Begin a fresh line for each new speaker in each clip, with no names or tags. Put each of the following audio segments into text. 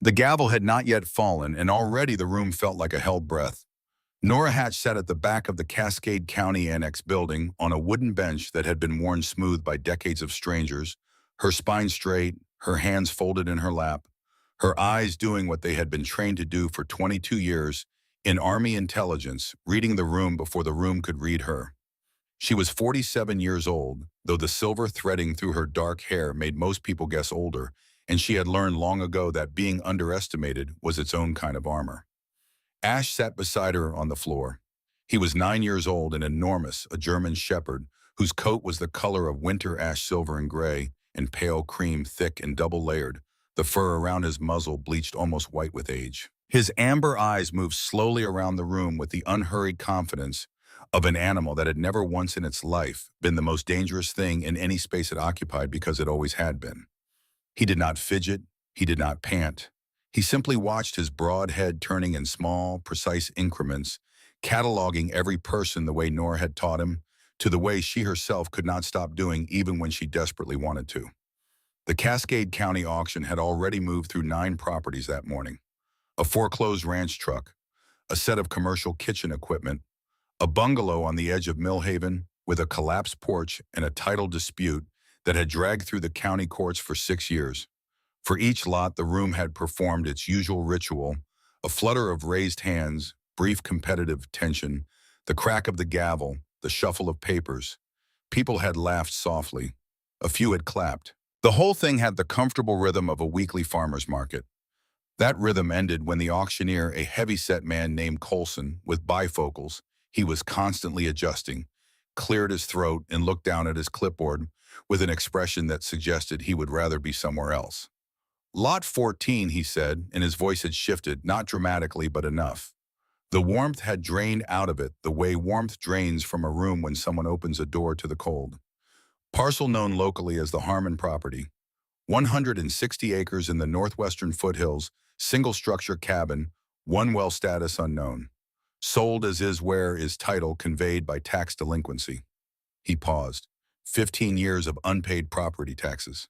The gavel had not yet fallen, and already the room felt like a held breath. Nora Hatch sat at the back of the Cascade County Annex building on a wooden bench that had been worn smooth by decades of strangers, her spine straight, her hands folded in her lap, her eyes doing what they had been trained to do for 22 years in Army intelligence, reading the room before the room could read her. She was 47 years old, though the silver threading through her dark hair made most people guess older, and she had learned long ago that being underestimated was its own kind of armor. Ash sat beside her on the floor. He was 9 years old and enormous, a German shepherd, whose coat was the color of winter ash silver and gray, and pale cream, thick and double-layered, the fur around his muzzle bleached almost white with age. His amber eyes moved slowly around the room with the unhurried confidence of an animal that had never once in its life been the most dangerous thing in any space it occupied because it always had been. He did not fidget, he did not pant. He simply watched his broad head turning in small, precise increments, cataloging every person the way Nora had taught him, to the way she herself could not stop doing even when she desperately wanted to. The Cascade County auction had already moved through 9 properties that morning. A foreclosed ranch truck, a set of commercial kitchen equipment, a bungalow on the edge of Millhaven with a collapsed porch and a title dispute that had dragged through the county courts for 6 years. For each lot, the room had performed its usual ritual, a flutter of raised hands, brief competitive tension, the crack of the gavel, the shuffle of papers. People had laughed softly. A few had clapped. The whole thing had the comfortable rhythm of a weekly farmer's market. That rhythm ended when the auctioneer, a heavy-set man named Colson, with bifocals, he was constantly adjusting, cleared his throat and looked down at his clipboard with an expression that suggested he would rather be somewhere else. Lot 14, he said, and his voice had shifted, not dramatically but enough. The warmth had drained out of it the way warmth drains from a room when someone opens a door to the cold. Parcel known locally as the Harmon property. 160 acres in the northwestern foothills, single-structure cabin, one well status unknown. Sold as is where is title conveyed by tax delinquency. He paused. 15 years of unpaid property taxes.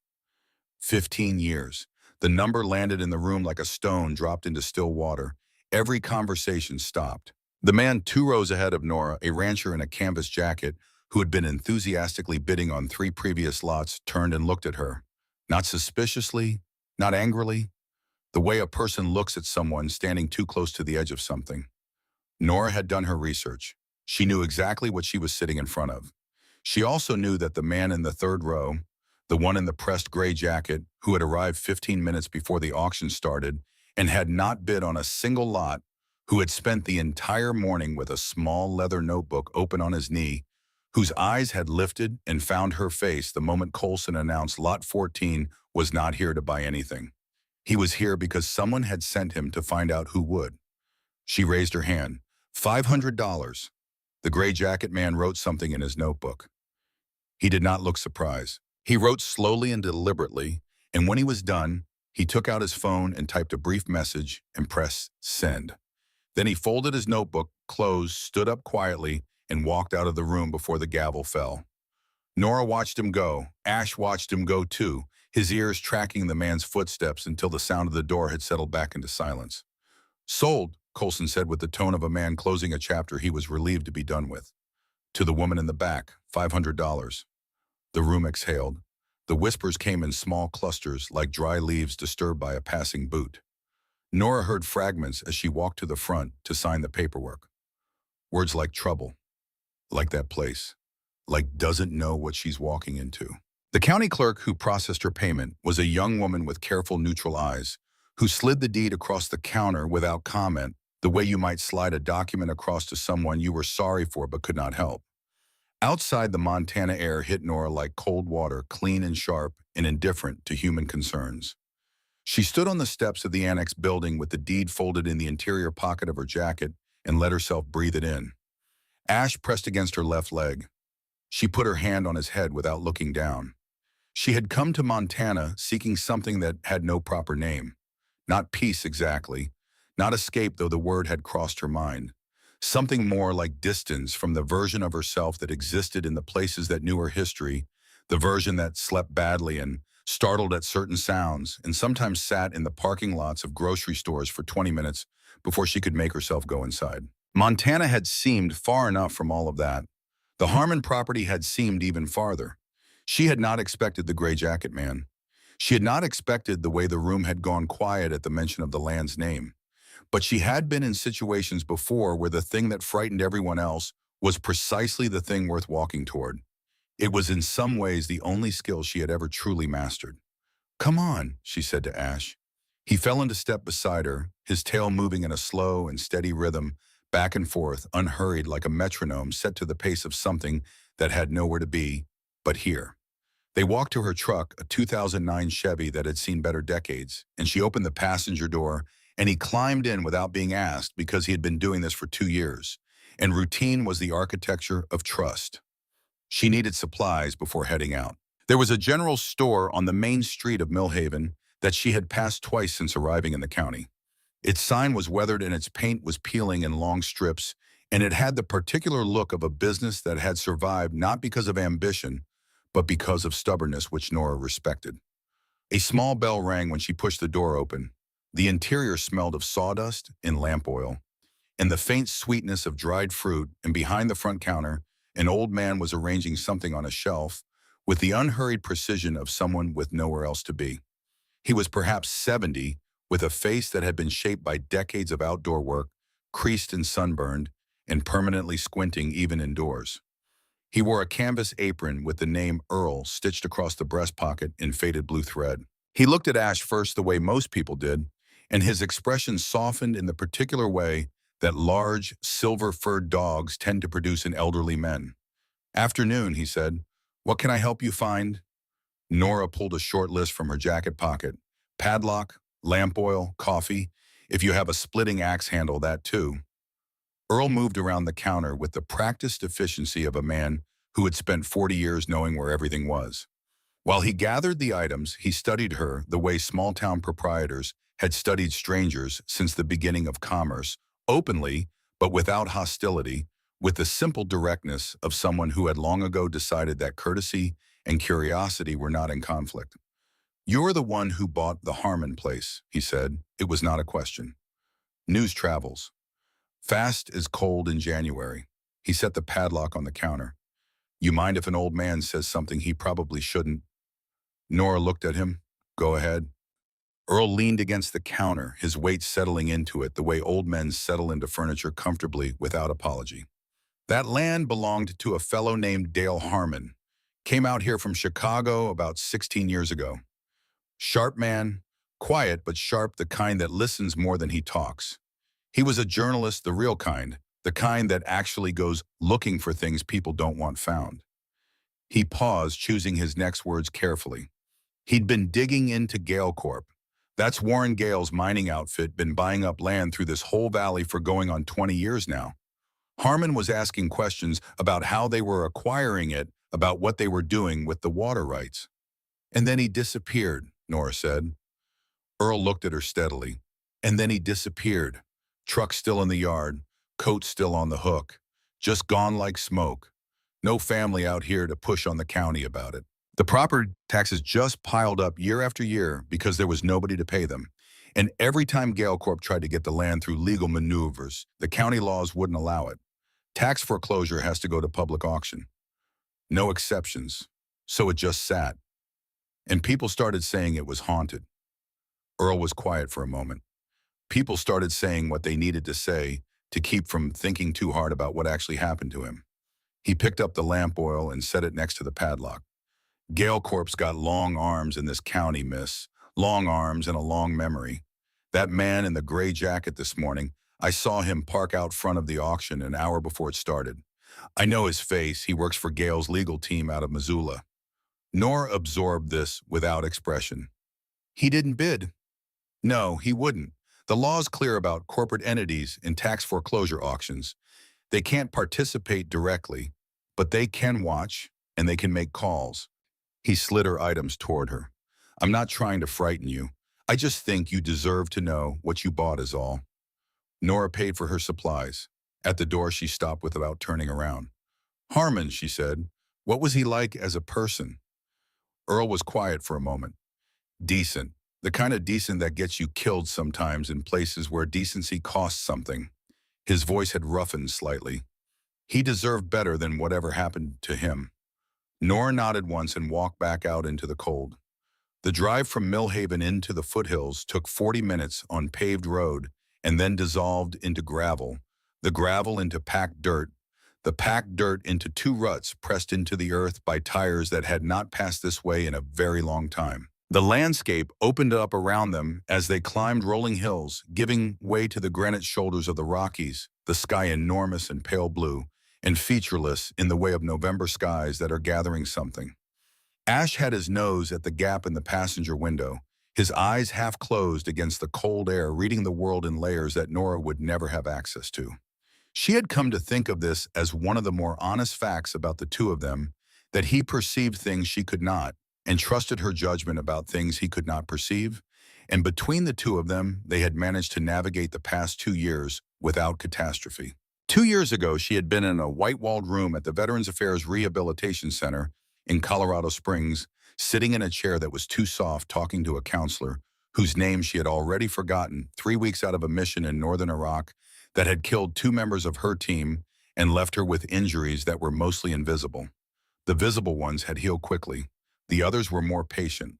15 years. The number landed in the room like a stone dropped into still water. Every conversation stopped. The man 2 rows ahead of Nora, a rancher in a canvas jacket, who had been enthusiastically bidding on 3 previous lots, turned and looked at her. Not suspiciously, not angrily. The way a person looks at someone standing too close to the edge of something. Nora had done her research. She knew exactly what she was sitting in front of. She also knew that the man in the 3rd row, the one in the pressed gray jacket, who had arrived 15 minutes before the auction started and had not bid on a single lot, who had spent the entire morning with a small leather notebook open on his knee, whose eyes had lifted and found her face the moment Colson announced Lot 14 was not here to buy anything. He was here because someone had sent him to find out who would. She raised her hand. $500. The gray jacket man wrote something in his notebook. He did not look surprised. He wrote slowly and deliberately, and when he was done, he took out his phone and typed a brief message and pressed send. Then he folded his notebook, closed, stood up quietly, and walked out of the room before the gavel fell. Nora watched him go. Ash watched him go too, his ears tracking the man's footsteps until the sound of the door had settled back into silence. Sold, Colson said with the tone of a man closing a chapter he was relieved to be done with. To the woman in the back, $500. The room exhaled. The whispers came in small clusters like dry leaves disturbed by a passing boot. Nora heard fragments as she walked to the front to sign the paperwork. Words like trouble, like that place, like doesn't know what she's walking into. The county clerk who processed her payment was a young woman with careful, neutral eyes, who slid the deed across the counter without comment, the way you might slide a document across to someone you were sorry for but could not help. Outside, the Montana air hit Nora like cold water, clean and sharp and indifferent to human concerns. She stood on the steps of the annex building with the deed folded in the interior pocket of her jacket and let herself breathe it in. Ash pressed against her left leg. She put her hand on his head without looking down. She had come to Montana seeking something that had no proper name. Not peace exactly, not escape though the word had crossed her mind. Something more like distance from the version of herself that existed in the places that knew her history, the version that slept badly and startled at certain sounds, and sometimes sat in the parking lots of grocery stores for 20 minutes before she could make herself go inside. Montana had seemed far enough from all of that. The Harmon property had seemed even farther. She had not expected the gray jacket man. She had not expected the way the room had gone quiet at the mention of the land's name. But she had been in situations before where the thing that frightened everyone else was precisely the thing worth walking toward. It was in some ways the only skill she had ever truly mastered. "Come on," she said to Ash. He fell into step beside her, his tail moving in a slow and steady rhythm, back and forth, unhurried like a metronome set to the pace of something that had nowhere to be but here. They walked to her truck, a 2009 Chevy that had seen better decades, and she opened the passenger door, and he climbed in without being asked because he had been doing this for 2 years, and routine was the architecture of trust. She needed supplies before heading out. There was a general store on the main street of Millhaven that she had passed twice since arriving in the county. Its sign was weathered and its paint was peeling in long strips, and it had the particular look of a business that had survived not because of ambition, but because of stubbornness which Nora respected. A small bell rang when she pushed the door open. The interior smelled of sawdust and lamp oil, and the faint sweetness of dried fruit, and behind the front counter, an old man was arranging something on a shelf with the unhurried precision of someone with nowhere else to be. He was perhaps 70, with a face that had been shaped by decades of outdoor work, creased and sunburned, and permanently squinting even indoors. He wore a canvas apron with the name Earl stitched across the breast pocket in faded blue thread. He looked at Ash first the way most people did, and his expression softened in the particular way that large, silver-furred dogs tend to produce in elderly men. "Afternoon," he said. "What can I help you find?" Nora pulled a short list from her jacket pocket. "Padlock, lamp oil, coffee. If you have a splitting axe handle, that too." Earl moved around the counter with the practiced efficiency of a man who had spent 40 years knowing where everything was. While he gathered the items, he studied her the way small-town proprietors had studied strangers since the beginning of commerce, openly, but without hostility, with the simple directness of someone who had long ago decided that courtesy and curiosity were not in conflict. "You're the one who bought the Harmon place," he said. It was not a question. "News travels. Fast as cold in January." He set the padlock on the counter. "You mind if an old man says something he probably shouldn't?" Nora looked at him. "Go ahead." Earl leaned against the counter, his weight settling into it the way old men settle into furniture comfortably without apology. "That land belonged to a fellow named Dale Harmon. Came out here from Chicago about 16 years ago. Sharp man, quiet but sharp, the kind that listens more than he talks. He was a journalist, the real kind, the kind that actually goes looking for things people don't want found." He paused, choosing his next words carefully. "He'd been digging into Gale Corp. That's Warren Gale's mining outfit, been buying up land through this whole valley for going on 20 years now. Harmon was asking questions about how they were acquiring it, about what they were doing with the water rights. And then he disappeared," Nora said. Earl looked at her steadily. "And then he disappeared. Truck still in the yard, coat still on the hook. Just gone like smoke. No family out here to push on the county about it. The property taxes just piled up year after year because there was nobody to pay them. And every time Gale Corp tried to get the land through legal maneuvers, the county laws wouldn't allow it. Tax foreclosure has to go to public auction. No exceptions. So it just sat. And people started saying it was haunted." Earl was quiet for a moment. People started saying what they needed to say to keep from thinking too hard about what actually happened to him. He picked up the lamp oil and set it next to the padlock. "Gale Corp's got long arms in this county, miss. Long arms and a long memory. That man in the gray jacket this morning, I saw him park out front of the auction an hour before it started. I know his face. He works for Gale's legal team out of Missoula." Nora absorbed this without expression. "He didn't bid." "No, he wouldn't. The law's clear about corporate entities in tax foreclosure auctions. They can't participate directly, but they can watch and they can make calls." He slid her items toward her. "I'm not trying to frighten you. I just think you deserve to know what you bought is all." Nora paid for her supplies. At the door, she stopped without turning around. "Harmon," she said. "What was he like as a person?" Earl was quiet for a moment. Decent. The kind of decent that gets you killed sometimes in places where decency costs something. His voice had roughened slightly. He deserved better than whatever happened to him. Nora nodded once and walked back out into the cold. The drive from Millhaven into the foothills took 40 minutes on paved road and then dissolved into gravel, the gravel into packed dirt, the packed dirt into two ruts pressed into the earth by tires that had not passed this way in a very long time. The landscape opened up around them as they climbed rolling hills, giving way to the granite shoulders of the Rockies, the sky enormous and pale blue, and featureless in the way of November skies that are gathering something. Ash had his nose at the gap in the passenger window, his eyes half closed against the cold air, reading the world in layers that Nora would never have access to. She had come to think of this as one of the more honest facts about the two of them, that he perceived things she could not, and trusted her judgment about things he could not perceive. And between the two of them, they had managed to navigate the past 2 years without catastrophe. 2 years ago, she had been in a white-walled room at the Veterans Affairs Rehabilitation Center in Colorado Springs, sitting in a chair that was too soft, talking to a counselor whose name she had already forgotten, 3 weeks out of a mission in northern Iraq that had killed 2 members of her team and left her with injuries that were mostly invisible. The visible ones had healed quickly. The others were more patient.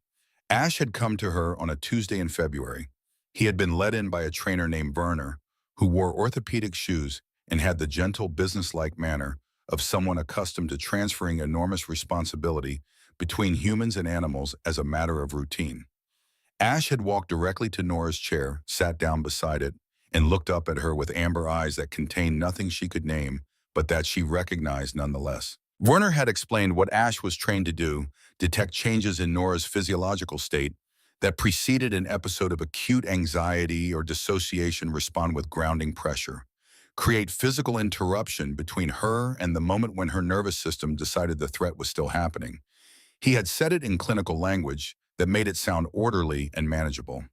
Ash had come to her on a Tuesday in February. He had been let in by a trainer named Werner, who wore orthopedic shoes and had the gentle, businesslike manner of someone accustomed to transferring enormous responsibility between humans and animals as a matter of routine. Ash had walked directly to Nora's chair, sat down beside it, and looked up at her with amber eyes that contained nothing she could name, but that she recognized nonetheless. Werner had explained what Ash was trained to do, detect changes in Nora's physiological state that preceded an episode of acute anxiety or dissociation, respond with grounding pressure, create physical interruption between her and the moment when her nervous system decided the threat was still happening. He had said it in clinical language that made it sound orderly and manageable.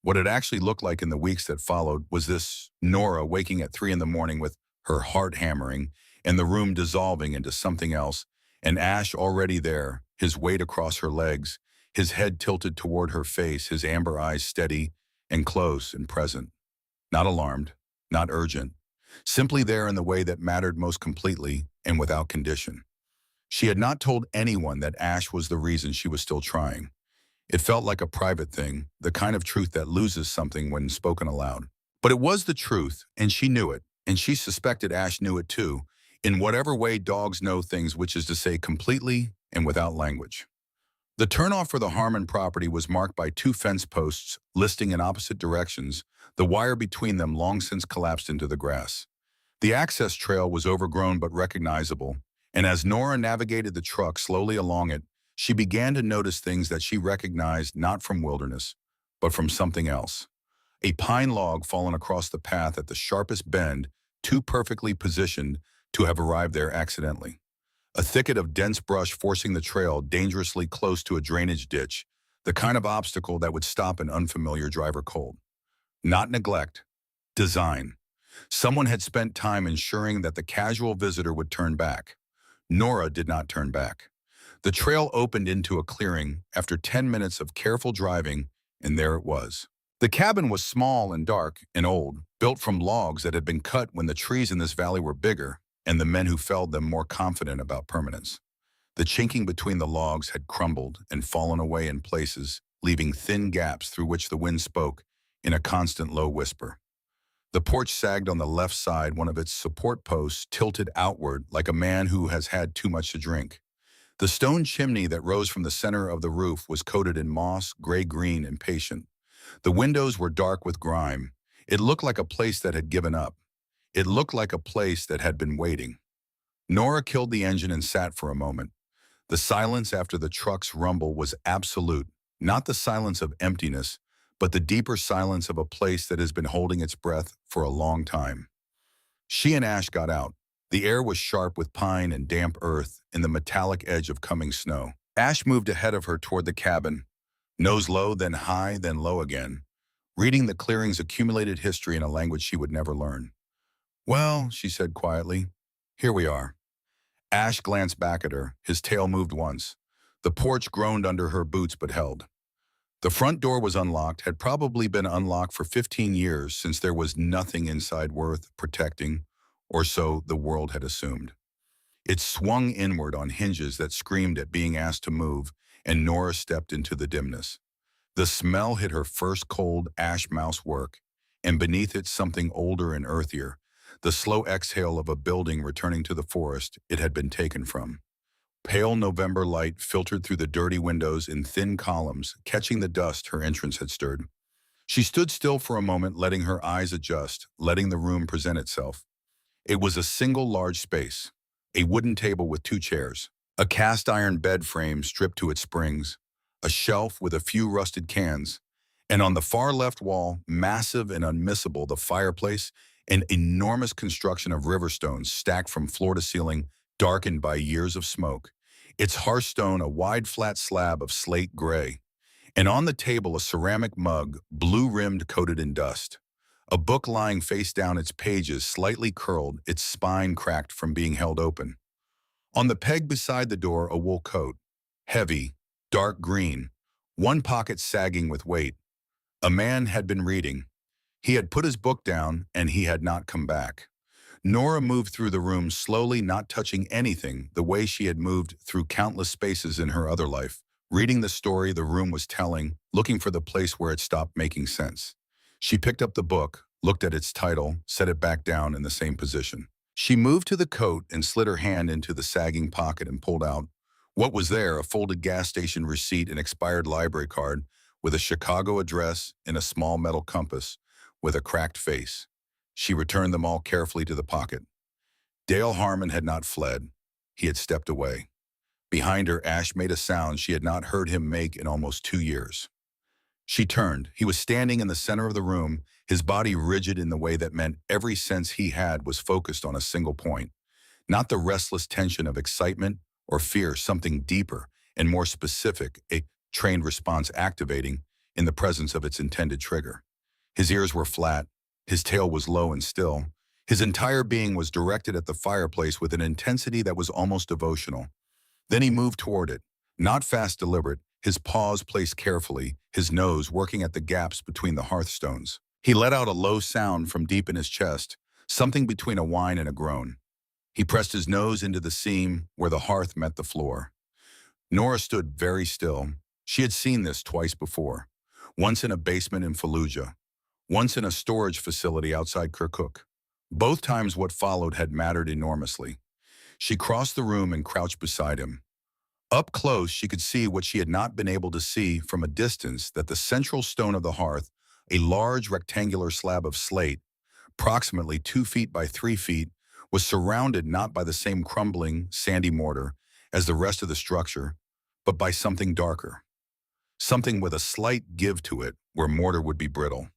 What it actually looked like in the weeks that followed was this: Nora waking at 3 in the morning with her heart hammering and the room dissolving into something else, and Ash already there, his weight across her legs, his head tilted toward her face, his amber eyes steady and close and present. Not alarmed, not urgent, simply there in the way that mattered most completely and without condition. She had not told anyone that Ash was the reason she was still trying. It felt like a private thing, the kind of truth that loses something when spoken aloud. But it was the truth, and she knew it, and she suspected Ash knew it too, in whatever way dogs know things, which is to say completely and without language. The turnoff for the Harmon property was marked by 2 fence posts listing in opposite directions, the wire between them long since collapsed into the grass. The access trail was overgrown but recognizable, and as Nora navigated the truck slowly along it, she began to notice things that she recognized not from wilderness, but from something else. A pine log fallen across the path at the sharpest bend, too perfectly positioned to have arrived there accidentally. A thicket of dense brush forcing the trail dangerously close to a drainage ditch, the kind of obstacle that would stop an unfamiliar driver cold. Not neglect, design. Someone had spent time ensuring that the casual visitor would turn back. Nora did not turn back. The trail opened into a clearing after 10 minutes of careful driving, and there it was. The cabin was small and dark and old, built from logs that had been cut when the trees in this valley were bigger and the men who felled them more confident about permanence. The chinking between the logs had crumbled and fallen away in places, leaving thin gaps through which the wind spoke in a constant low whisper. The porch sagged on the left side, one of its support posts tilted outward like a man who has had too much to drink. The stone chimney that rose from the center of the roof was coated in moss, gray-green and patient. The windows were dark with grime. It looked like a place that had given up. It looked like a place that had been waiting. Nora killed the engine and sat for a moment. The silence after the truck's rumble was absolute, not the silence of emptiness, but the deeper silence of a place that has been holding its breath for a long time. She and Ash got out. The air was sharp with pine and damp earth and the metallic edge of coming snow. Ash moved ahead of her toward the cabin, nose low, then high, then low again, reading the clearing's accumulated history in a language she would never learn. "Well," she said quietly, "here we are." Ash glanced back at her. His tail moved once. The porch groaned under her boots but held. The front door was unlocked, had probably been unlocked for 15 years since there was nothing inside worth protecting, or so the world had assumed. It swung inward on hinges that screamed at being asked to move, and Nora stepped into the dimness. The smell hit her first cold ash mouse work, and beneath it something older and earthier, the slow exhale of a building returning to the forest it had been taken from. Pale November light filtered through the dirty windows in thin columns, catching the dust her entrance had stirred. She stood still for a moment, letting her eyes adjust, letting the room present itself. It was a single large space, a wooden table with two chairs, a cast-iron bed frame stripped to its springs, a shelf with a few rusted cans, and on the far left wall, massive and unmissable, the fireplace, an enormous construction of river stones stacked from floor to ceiling, darkened by years of smoke. Its hearthstone a wide flat slab of slate gray, and on the table a ceramic mug, blue-rimmed, coated in dust. A book lying face down, its pages slightly curled, its spine cracked from being held open. On the peg beside the door, a wool coat, heavy, dark green, one pocket sagging with weight. A man had been reading. He had put his book down, and he had not come back. Nora moved through the room slowly, not touching anything, the way she had moved through countless spaces in her other life, reading the story the room was telling, looking for the place where it stopped making sense. She picked up the book, looked at its title, set it back down in the same position. She moved to the coat and slid her hand into the sagging pocket and pulled out what was there, a folded gas station receipt, an expired library card with a Chicago address and a small metal compass with a cracked face. She returned them all carefully to the pocket. Dale Harmon had not fled. He had stepped away. Behind her, Ash made a sound she had not heard him make in almost 2 years. She turned. He was standing in the center of the room, his body rigid in the way that meant every sense he had was focused on a single point. Not the restless tension of excitement or fear, something deeper and more specific, a trained response activating in the presence of its intended trigger. His ears were flat, his tail was low and still. His entire being was directed at the fireplace with an intensity that was almost devotional. Then he moved toward it, not fast, deliberate, his paws placed carefully, his nose working at the gaps between the hearthstones. He let out a low sound from deep in his chest, something between a whine and a groan. He pressed his nose into the seam where the hearth met the floor. Nora stood very still. She had seen this twice before, once in a basement in Fallujah, once in a storage facility outside Kirkuk. Both times what followed had mattered enormously. She crossed the room and crouched beside him. Up close, she could see what she had not been able to see from a distance, that the central stone of the hearth, a large rectangular slab of slate, approximately 2 feet by 3 feet, was surrounded not by the same crumbling, sandy mortar as the rest of the structure, but by something darker. Something with a slight give to it where mortar would be brittle.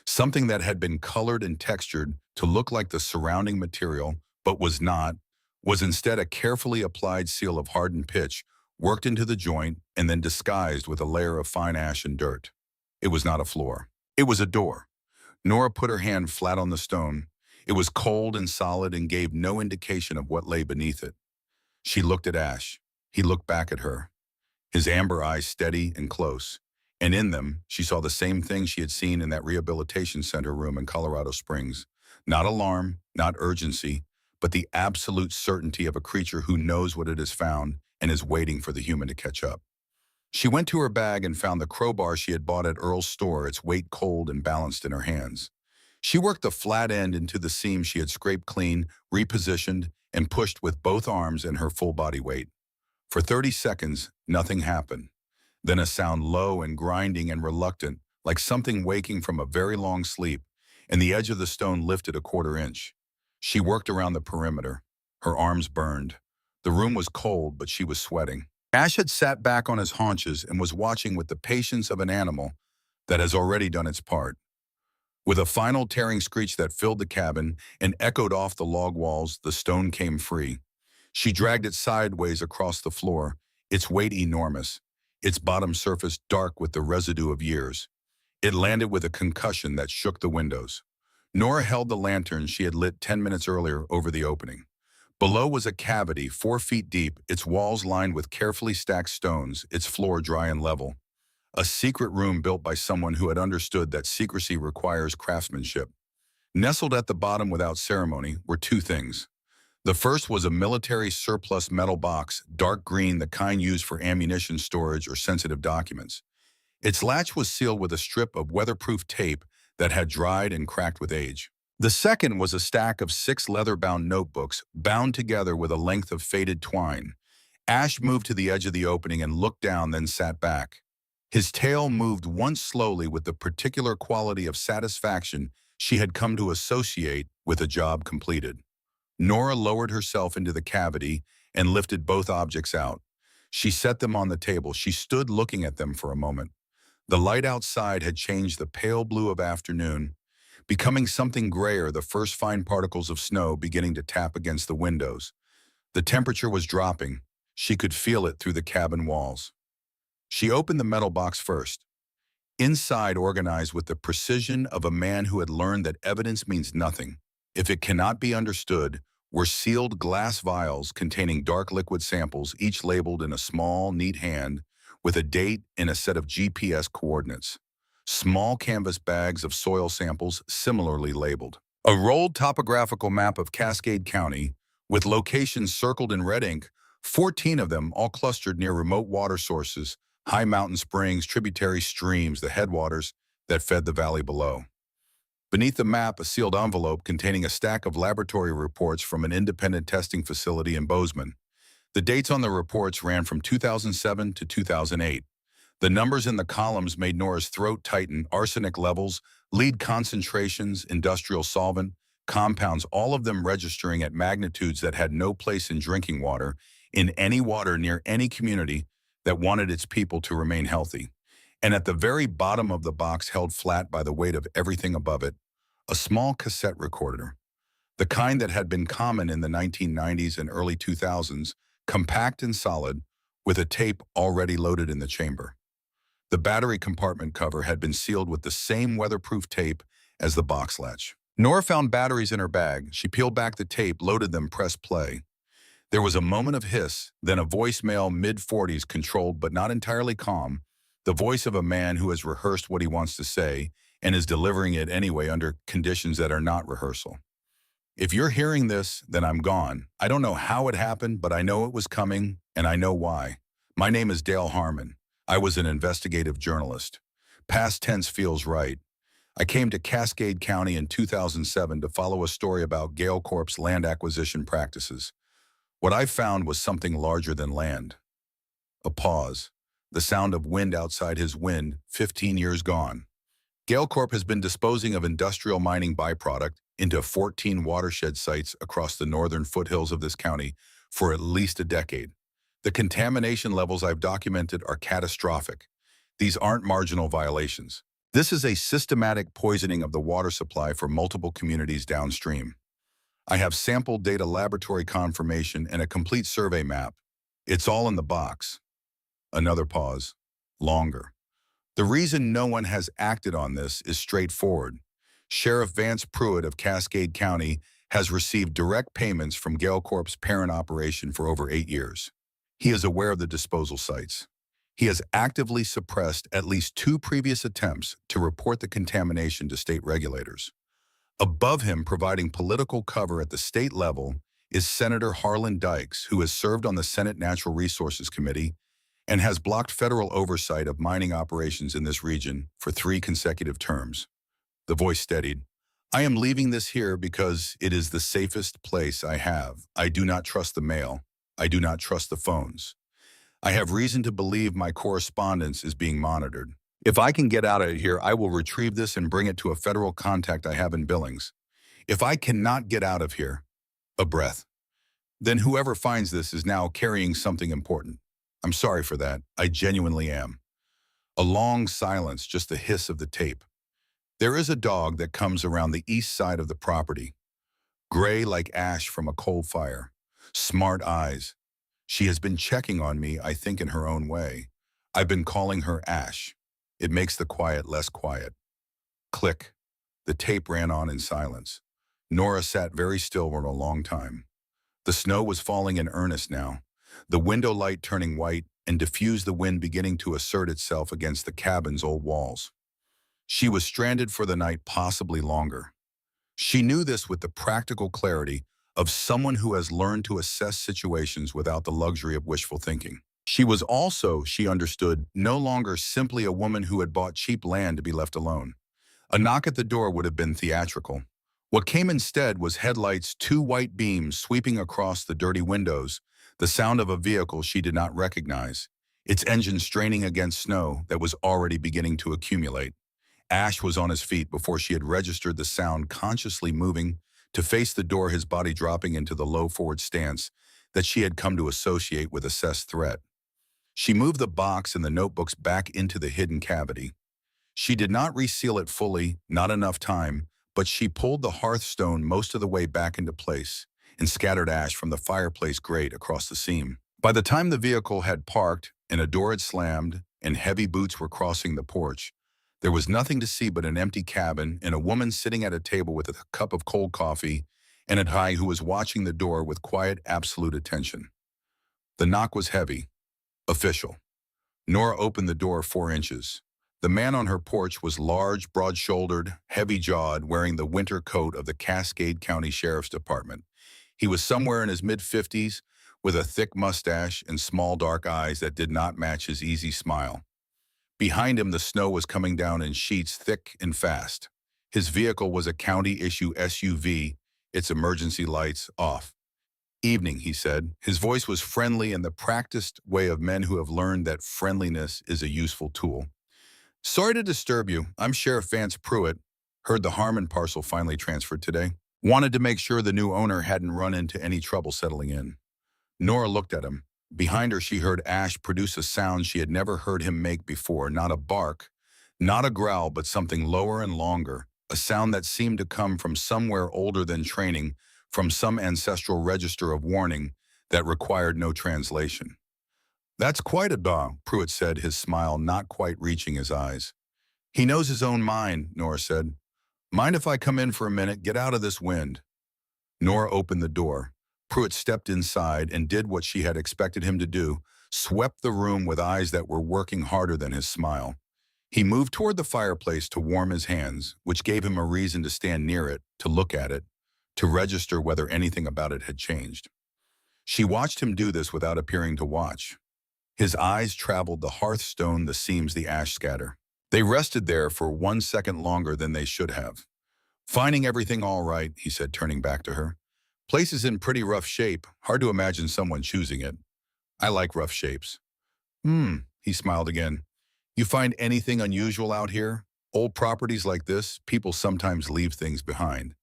Something that had been colored and textured to look like the surrounding material, but was not, was instead a carefully applied seal of hardened pitch, worked into the joint and then disguised with a layer of fine ash and dirt. It was not a floor. It was a door. Nora put her hand flat on the stone. It was cold and solid and gave no indication of what lay beneath it. She looked at Ash. He looked back at her, his amber eyes steady and close. And in them, she saw the same thing she had seen in that rehabilitation center room in Colorado Springs. Not alarm, not urgency, but the absolute certainty of a creature who knows what it has found and is waiting for the human to catch up. She went to her bag and found the crowbar she had bought at Earl's store, its weight cold and balanced in her hands. She worked the flat end into the seam she had scraped clean, repositioned, and pushed with both arms and her full body weight. For 30 seconds, nothing happened. Then a sound low and grinding and reluctant, like something waking from a very long sleep, and the edge of the stone lifted a 1/4 inch. She worked around the perimeter. Her arms burned. The room was cold, but she was sweating. Ash had sat back on his haunches and was watching with the patience of an animal that has already done its part. With a final tearing screech that filled the cabin and echoed off the log walls, the stone came free. She dragged it sideways across the floor, its weight enormous, its bottom surface dark with the residue of years. It landed with a concussion that shook the windows. Nora held the lantern she had lit 10 minutes earlier over the opening. Below was a cavity 4 feet deep, its walls lined with carefully stacked stones, its floor dry and level. A secret room built by someone who had understood that secrecy requires craftsmanship. Nestled at the bottom without ceremony were two things. The first was a military surplus metal box, dark green, the kind used for ammunition storage or sensitive documents. Its latch was sealed with a strip of weatherproof tape that had dried and cracked with age. The second was a stack of 6 leather-bound notebooks, bound together with a length of faded twine. Ash moved to the edge of the opening and looked down, then sat back. His tail moved once slowly with the particular quality of satisfaction she had come to associate with a job completed. Nora lowered herself into the cavity and lifted both objects out. She set them on the table. She stood looking at them for a moment. The light outside had changed the pale blue of afternoon, becoming something grayer, the first fine particles of snow beginning to tap against the windows. The temperature was dropping. She could feel it through the cabin walls. She opened the metal box first. Inside, organized with the precision of a man who had learned that evidence means nothing if it cannot be understood, were sealed glass vials containing dark liquid samples, each labeled in a small, neat hand, with a date and a set of GPS coordinates. Small canvas bags of soil samples similarly labeled. A rolled topographical map of Cascade County, with locations circled in red ink, 14 of them all clustered near remote water sources, high mountain springs, tributary streams, the headwaters that fed the valley below. Beneath the map, a sealed envelope containing a stack of laboratory reports from an independent testing facility in Bozeman. The dates on the reports ran from 2007 to 2008. The numbers in the columns made Nora's throat tighten: arsenic levels, lead concentrations, industrial solvent, compounds, all of them registering at magnitudes that had no place in drinking water, in any water near any community that wanted its people to remain healthy. And at the very bottom of the box, held flat by the weight of everything above it, a small cassette recorder, the kind that had been common in the 1990s and early 2000s, compact and solid, with a tape already loaded in the chamber. The battery compartment cover had been sealed with the same weatherproof tape as the box latch. Nora found batteries in her bag. She peeled back the tape, loaded them, pressed play. There was a moment of hiss, then a voicemail, mid-40s, controlled but not entirely calm, the voice of a man who has rehearsed what he wants to say and is delivering it anyway under conditions that are not rehearsal. If you're hearing this, then I'm gone. I don't know how it happened, but I know it was coming, and I know why. My name is Dale Harmon. I was an investigative journalist. Past tense feels right. I came to Cascade County in 2007 to follow a story about Gale Corp's land acquisition practices. What I found was something larger than land. A pause. The sound of wind outside his wind, 15 years gone. Gale Corp has been disposing of industrial mining byproduct into 14 watershed sites across the northern foothills of this county for at least a decade. The contamination levels I've documented are catastrophic. These aren't marginal violations. This is a systematic poisoning of the water supply for multiple communities downstream. I have sample data, laboratory confirmation, and a complete survey map. It's all in the box. Another pause. Longer. The reason no one has acted on this is straightforward. Sheriff Vance Pruitt of Cascade County has received direct payments from Gale Corp's parent operation for over 8 years. He is aware of the disposal sites. He has actively suppressed at least 2 previous attempts to report the contamination to state regulators. Above him, providing political cover at the state level, is Senator Harlan Dykes, who has served on the Senate Natural Resources Committee and has blocked federal oversight of mining operations in this region for 3 consecutive terms. The voice steadied. I am leaving this here because it is the safest place I have. I do not trust the mail. I do not trust the phones. I have reason to believe my correspondence is being monitored. If I can get out of here, I will retrieve this and bring it to a federal contact I have in Billings. If I cannot get out of here, a breath, then whoever finds this is now carrying something important. I'm sorry for that. I genuinely am. A long silence, just the hiss of the tape. There is a dog that comes around the east side of the property, gray like ash from a coal fire, smart eyes. She has been checking on me, I think in her own way. I've been calling her Ash. It makes the quiet less quiet. Click. The tape ran on in silence. Nora sat very still for a long time. The snow was falling in earnest now, the window light turning white and diffused the wind beginning to assert itself against the cabin's old walls. She was stranded for the night, possibly longer. She knew this with the practical clarity of someone who has learned to assess situations without the luxury of wishful thinking. She was also, she understood, no longer simply a woman who had bought cheap land to be left alone. A knock at the door would have been theatrical. What came instead was headlights, two white beams sweeping across the dirty windows, the sound of a vehicle she did not recognize, its engine straining against snow that was already beginning to accumulate. Ash was on his feet before she had registered the sound, consciously moving to face the door, his body dropping into the low forward stance that she had come to associate with assessed threat. She moved the box and the notebooks back into the hidden cavity. She did not reseal it fully, not enough time, but she pulled the hearthstone most of the way back into place and scattered ash from the fireplace grate across the seam. By the time the vehicle had parked and a door had slammed and heavy boots were crossing the porch, there was nothing to see but an empty cabin and a woman sitting at a table with a cup of cold coffee and a guy who was watching the door with quiet, absolute attention. The knock was heavy, official. Nora opened the door 4 inches. The man on her porch was large, broad-shouldered, heavy-jawed, wearing the winter coat of the Cascade County Sheriff's Department. He was somewhere in his mid-50s, with a thick mustache and small dark eyes that did not match his easy smile. Behind him, the snow was coming down in sheets, thick and fast. His vehicle was a county-issue SUV, its emergency lights off. "Evening," he said. His voice was friendly in the practiced way of men who have learned that friendliness is a useful tool. "Sorry to disturb you. I'm Sheriff Vance Pruitt. Heard the Harmon parcel finally transferred today. Wanted to make sure the new owner hadn't run into any trouble settling in." Nora looked at him. Behind her, she heard Ash produce a sound she had never heard him make before, not a bark, not a growl, but something lower and longer, a sound that seemed to come from somewhere older than training, from some ancestral register of warning that required no translation. "That's quite a dog," Pruitt said, his smile not quite reaching his eyes. "He knows his own mind," Nora said. "Mind if I come in for a minute? Get out of this wind." Nora opened the door. Pruitt stepped inside and did what she had expected him to do, swept the room with eyes that were working harder than his smile. He moved toward the fireplace to warm his hands, which gave him a reason to stand near it, to look at it, to register whether anything about it had changed. She watched him do this without appearing to watch. His eyes traveled the hearthstone, the seams, the ash scatter. They rested there for 1 second longer than they should have. "Finding everything all right," he said, turning back to her. "Place is in pretty rough shape. Hard to imagine someone choosing it. I like rough shapes." He smiled again. "You find anything unusual out here? Old properties like this, people sometimes leave things behind."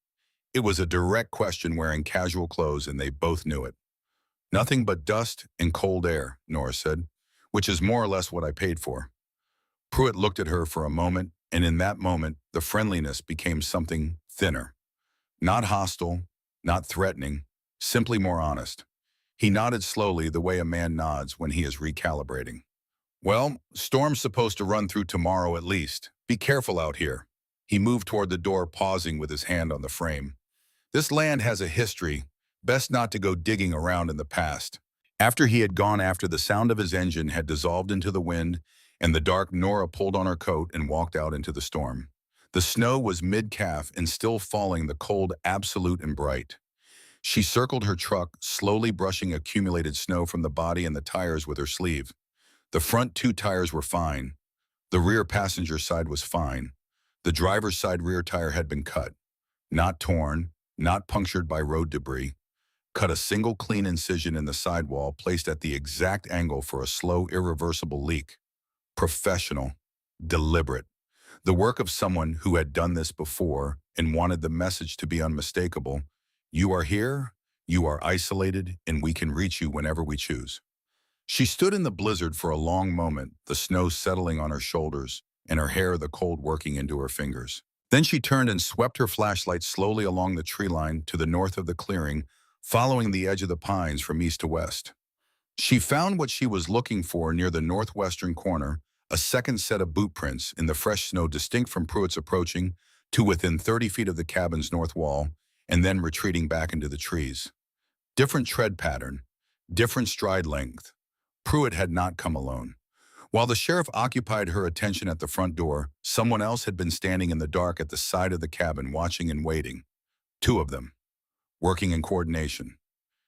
It was a direct question, wearing casual clothes, and they both knew it. "Nothing but dust and cold air," Nora said, "which is more or less what I paid for." Pruitt looked at her for a moment, and in that moment, the friendliness became something thinner. Not hostile, not threatening, simply more honest. He nodded slowly, the way a man nods when he is recalibrating. "Well, storm's supposed to run through tomorrow at least. Be careful out here." He moved toward the door, pausing with his hand on the frame. "This land has a history. Best not to go digging around in the past." After he had gone, after the sound of his engine had dissolved into the wind and the dark, Nora pulled on her coat and walked out into the storm. The snow was mid-calf and still falling, the cold absolute and bright. She circled her truck, slowly brushing accumulated snow from the body and the tires with her sleeve. The front 2 tires were fine. The rear passenger side was fine. The driver's side rear tire had been cut. Not torn, not punctured by road debris. Cut a single clean incision in the sidewall, placed at the exact angle for a slow, irreversible leak. Professional. Deliberate. The work of someone who had done this before and wanted the message to be unmistakable. You are here, you are isolated, and we can reach you whenever we choose. She stood in the blizzard for a long moment, the snow settling on her shoulders and her hair, the cold working into her fingers. Then she turned and swept her flashlight slowly along the tree line to the north of the clearing, following the edge of the pines from east to west. She found what she was looking for near the northwestern corner, a second set of boot prints in the fresh snow, distinct from Pruitt's, approaching to within 30 feet of the cabin's north wall and then retreating back into the trees. Different tread pattern, different stride length. Pruitt had not come alone. While the sheriff occupied her attention at the front door, someone else had been standing in the dark at the side of the cabin watching and waiting. Two of them, working in coordination.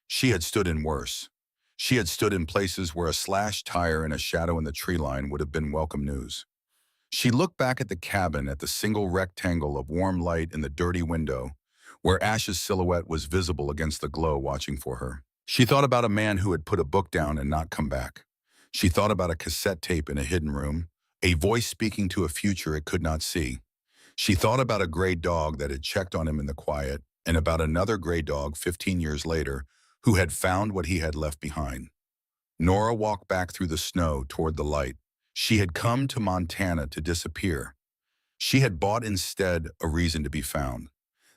She had stood in worse. She had stood in places where a slashed tire and a shadow in the tree line would have been welcome news. She looked back at the cabin at the single rectangle of warm light in the dirty window, where Ash's silhouette was visible against the glow watching for her. She thought about a man who had put a book down and not come back. She thought about a cassette tape in a hidden room, a voice speaking to a future it could not see. She thought about a gray dog that had checked on him in the quiet, and about another gray dog 15 years later who had found what he had left behind. Nora walked back through the snow toward the light. She had come to Montana to disappear. She had bought instead a reason to be found.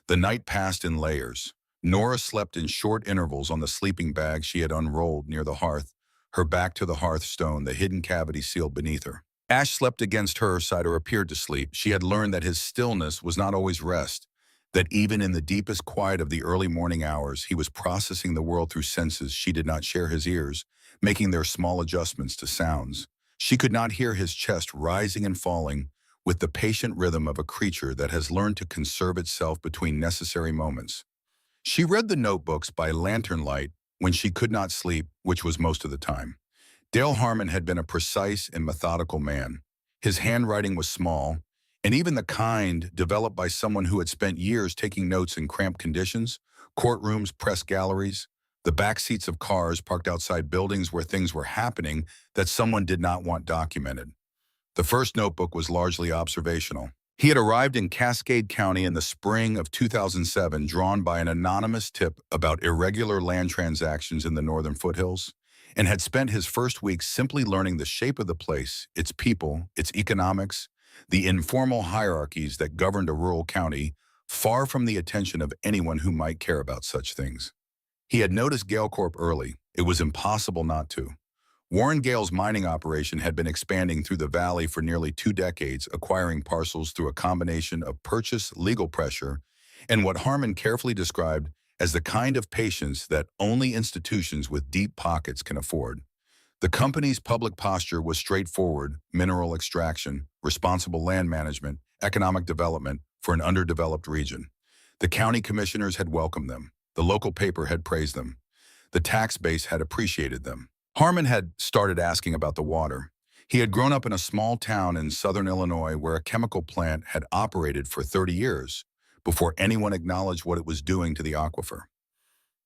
The night passed in layers. Nora slept in short intervals on the sleeping bag she had unrolled near the hearth, her back to the hearthstone, the hidden cavity sealed beneath her. Ash slept against her side or appeared to sleep. She had learned that his stillness was not always rest, that even in the deepest quiet of the early morning hours, he was processing the world through senses she did not share, his ears, making their small adjustments to sounds. She could not hear his chest rising and falling with the patient rhythm of a creature that has learned to conserve itself between necessary moments. She read the notebooks by lantern light when she could not sleep, which was most of the time. Dale Harmon had been a precise and methodical man. His handwriting was small, and even the kind developed by someone who had spent years taking notes in cramped conditions, courtrooms, press galleries, the back seats of cars parked outside buildings where things were happening that someone did not want documented. The first notebook was largely observational. He had arrived in Cascade County in the spring of 2007, drawn by an anonymous tip about irregular land transactions in the northern foothills, and had spent his first week simply learning the shape of the place, its people, its economics, the informal hierarchies that governed a rural county, far from the attention of anyone who might care about such things. He had noticed Gale Corp early. It was impossible not to. Warren Gale's mining operation had been expanding through the valley for nearly 2 decades, acquiring parcels through a combination of purchase, legal pressure, and what Harmon carefully described as the kind of patience that only institutions with deep pockets can afford. The company's public posture was straightforward: mineral extraction, responsible land management, economic development for an underdeveloped region. The county commissioners had welcomed them. The local paper had praised them. The tax base had appreciated them. Harmon had started asking about the water. He had grown up in a small town in southern Illinois where a chemical plant had operated for 30 years before anyone acknowledged what it was doing to the aquifer.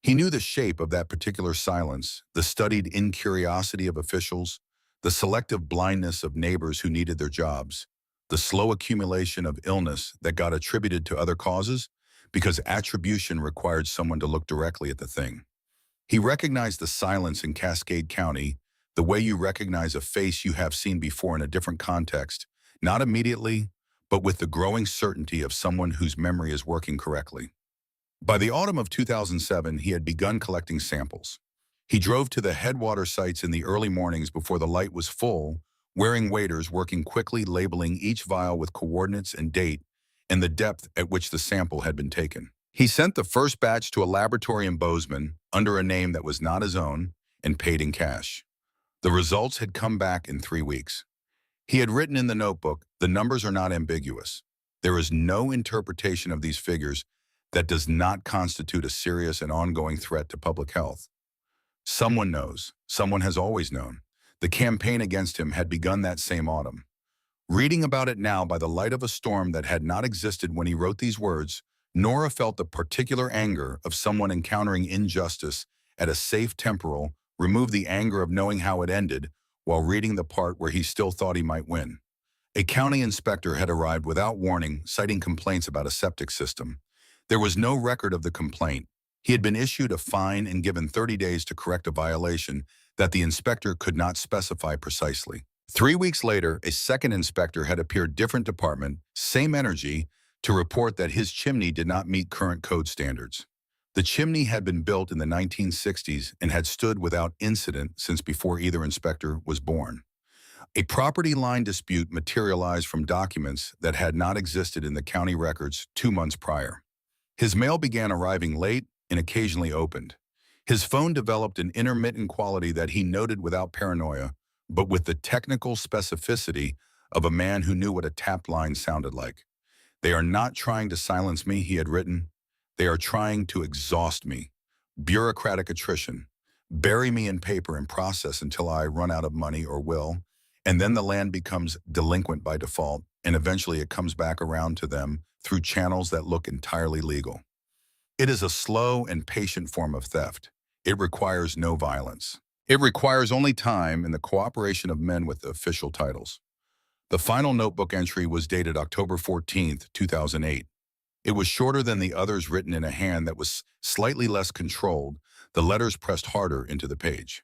He knew the shape of that particular silence, the studied incuriosity of officials, the selective blindness of neighbors who needed their jobs, the slow accumulation of illness that got attributed to other causes because attribution required someone to look directly at the thing. He recognized the silence in Cascade County the way you recognize a face you have seen before in a different context, not immediately, but with the growing certainty of someone whose memory is working correctly. By the autumn of 2007, he had begun collecting samples. He drove to the headwater sites in the early mornings before the light was full, wearing waiters working quickly, labeling each vial with coordinates and date and the depth at which the sample had been taken. He sent the first batch to a laboratory in Bozeman under a name that was not his own and paid in cash. The results had come back in 3 weeks. He had written in the notebook, "The numbers are not ambiguous. There is no interpretation of these figures that does not constitute a serious and ongoing threat to public health." Someone knows. Someone has always known. The campaign against him had begun that same autumn. Reading about it now by the light of a storm that had not existed when he wrote these words, Nora felt the particular anger of someone encountering injustice at a safe temporal, remove the anger of knowing how it ended while reading the part where he still thought he might win. A county inspector had arrived without warning, citing complaints about a septic system. There was no record of the complaint. He had been issued a fine and given 30 days to correct a violation that the inspector could not specify precisely. 3 weeks later, a second inspector had appeared, different department, same energy, to report that his chimney did not meet current code standards. The chimney had been built in the 1960s and had stood without incident since before either inspector was born. A property line dispute materialized from documents that had not existed in the county records 2 months prior. His mail began arriving late and occasionally opened. His phone developed an intermittent quality that he noted without paranoia, but with the technical specificity of a man who knew what a tapped line sounded like. "They are not trying to silence me," he had written. "They are trying to exhaust me. Bureaucratic attrition. Bury me in paper and process until I run out of money or will, and then the land becomes delinquent by default, and eventually it comes back around to them through channels that look entirely legal. It is a slow and patient form of theft. It requires no violence. It requires only time and the cooperation of men with official titles." The final notebook entry was dated October 14th, 2008. It was shorter than the others, written in a hand that was slightly less controlled, the letters pressed harder into the page.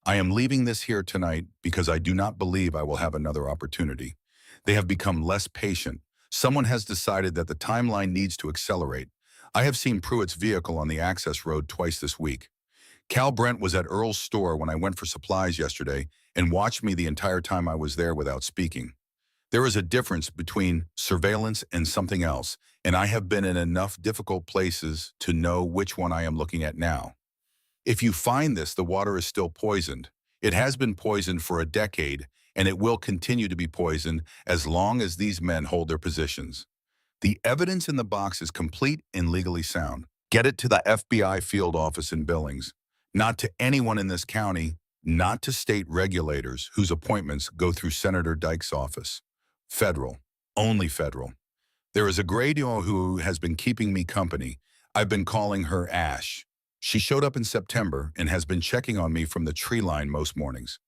"I am leaving this here tonight because I do not believe I will have another opportunity. They have become less patient. Someone has decided that the timeline needs to accelerate. I have seen Pruitt's vehicle on the access road twice this week. Cal Brent was at Earl's store when I went for supplies yesterday and watched me the entire time I was there without speaking. There is a difference between surveillance and something else, and I have been in enough difficult places to know which one I am looking at now. If you find this, the water is still poisoned. It has been poisoned for a decade, and it will continue to be poisoned as long as these men hold their positions. The evidence in the box is complete and legally sound. Get it to the FBI field office in Billings, not to anyone in this county, not to state regulators whose appointments go through Senator Dyke's office. Federal, only federal. There is a gray duo who has been keeping me company. I've been calling her Ash. She showed up in September and has been checking on me from the tree line most mornings.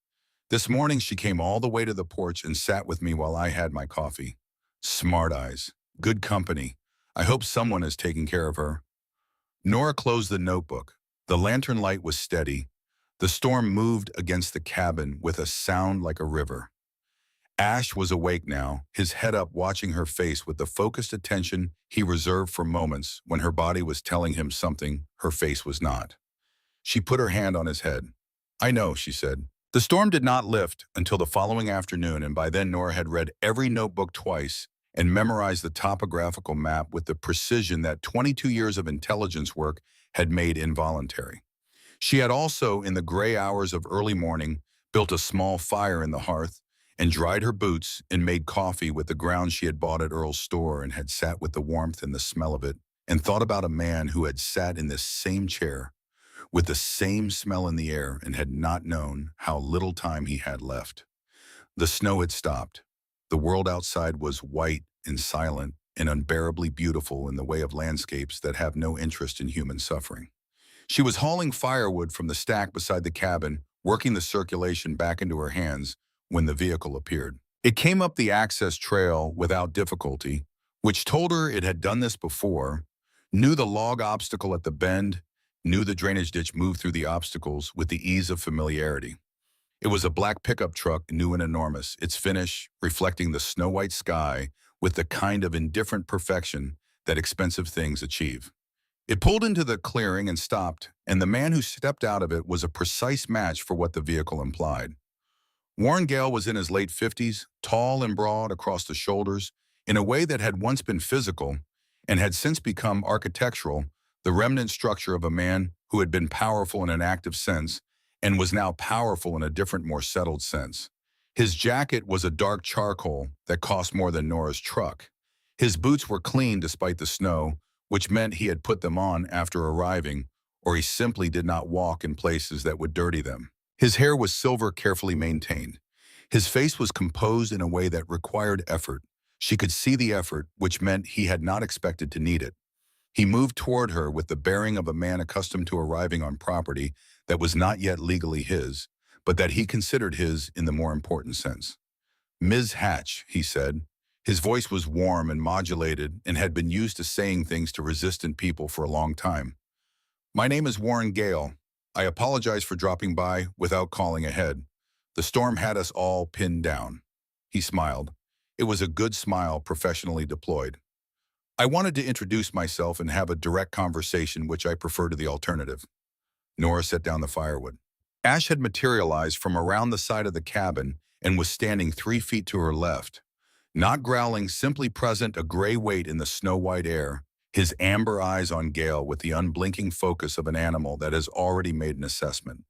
This morning she came all the way to the porch and sat with me while I had my coffee. Smart eyes, good company. I hope someone is taking care of her." Nora closed the notebook. The lantern light was steady. The storm moved against the cabin with a sound like a river. Ash was awake now, his head up, watching her face with the focused attention he reserved for moments when her body was telling him something her face was not. She put her hand on his head. "I know," she said. The storm did not lift until the following afternoon, and by then Nora had read every notebook twice and memorized the topographical map with the precision that 22 years of intelligence work had made involuntary. She had also, in the gray hours of early morning, built a small fire in the hearth and dried her boots and made coffee with the grounds she had bought at Earl's store, and had sat with the warmth and the smell of it and thought about a man who had sat in this same chair with the same smell in the air and had not known how little time he had left. The snow had stopped. The world outside was white and silent and unbearably beautiful in the way of landscapes that have no interest in human suffering. She was hauling firewood from the stack beside the cabin, working the circulation back into her hands when the vehicle appeared. It came up the access trail without difficulty, which told her it had done this before, knew the log obstacle at the bend, knew the drainage ditch moved through the obstacles with the ease of familiarity. It was a black pickup truck, new and enormous, its finish reflecting the snow-white sky with the kind of indifferent perfection that expensive things achieve. It pulled into the clearing and stopped, and the man who stepped out of it was a precise match for what the vehicle implied. Warren Gale was in his late 50s, tall and broad across the shoulders, in a way that had once been physical and had since become architectural, the remnant structure of a man who had been powerful in an active sense and was now powerful in a different, more settled sense. His jacket was a dark charcoal that cost more than Nora's truck. His boots were clean despite the snow, which meant he had put them on after arriving, or he simply did not walk in places that would dirty them. His hair was silver, carefully maintained. His face was composed in a way that required effort. She could see the effort, which meant he had not expected to need it. He moved toward her with the bearing of a man accustomed to arriving on property that was not yet legally his, but that he considered his in the more important sense. "Ms. Hatch," he said. His voice was warm and modulated and had been used to saying things to resistant people for a long time. "My name is Warren Gale. I apologize for dropping by without calling ahead. The storm had us all pinned down." He smiled. It was a good smile, professionally deployed. "I wanted to introduce myself and have a direct conversation, which I prefer to the alternative." Nora set down the firewood. Ash had materialized from around the side of the cabin and was standing 3 feet to her left. Not growling, simply present, a gray weight in the snow-white air, his amber eyes on Gale with the unblinking focus of an animal that has already made an assessment.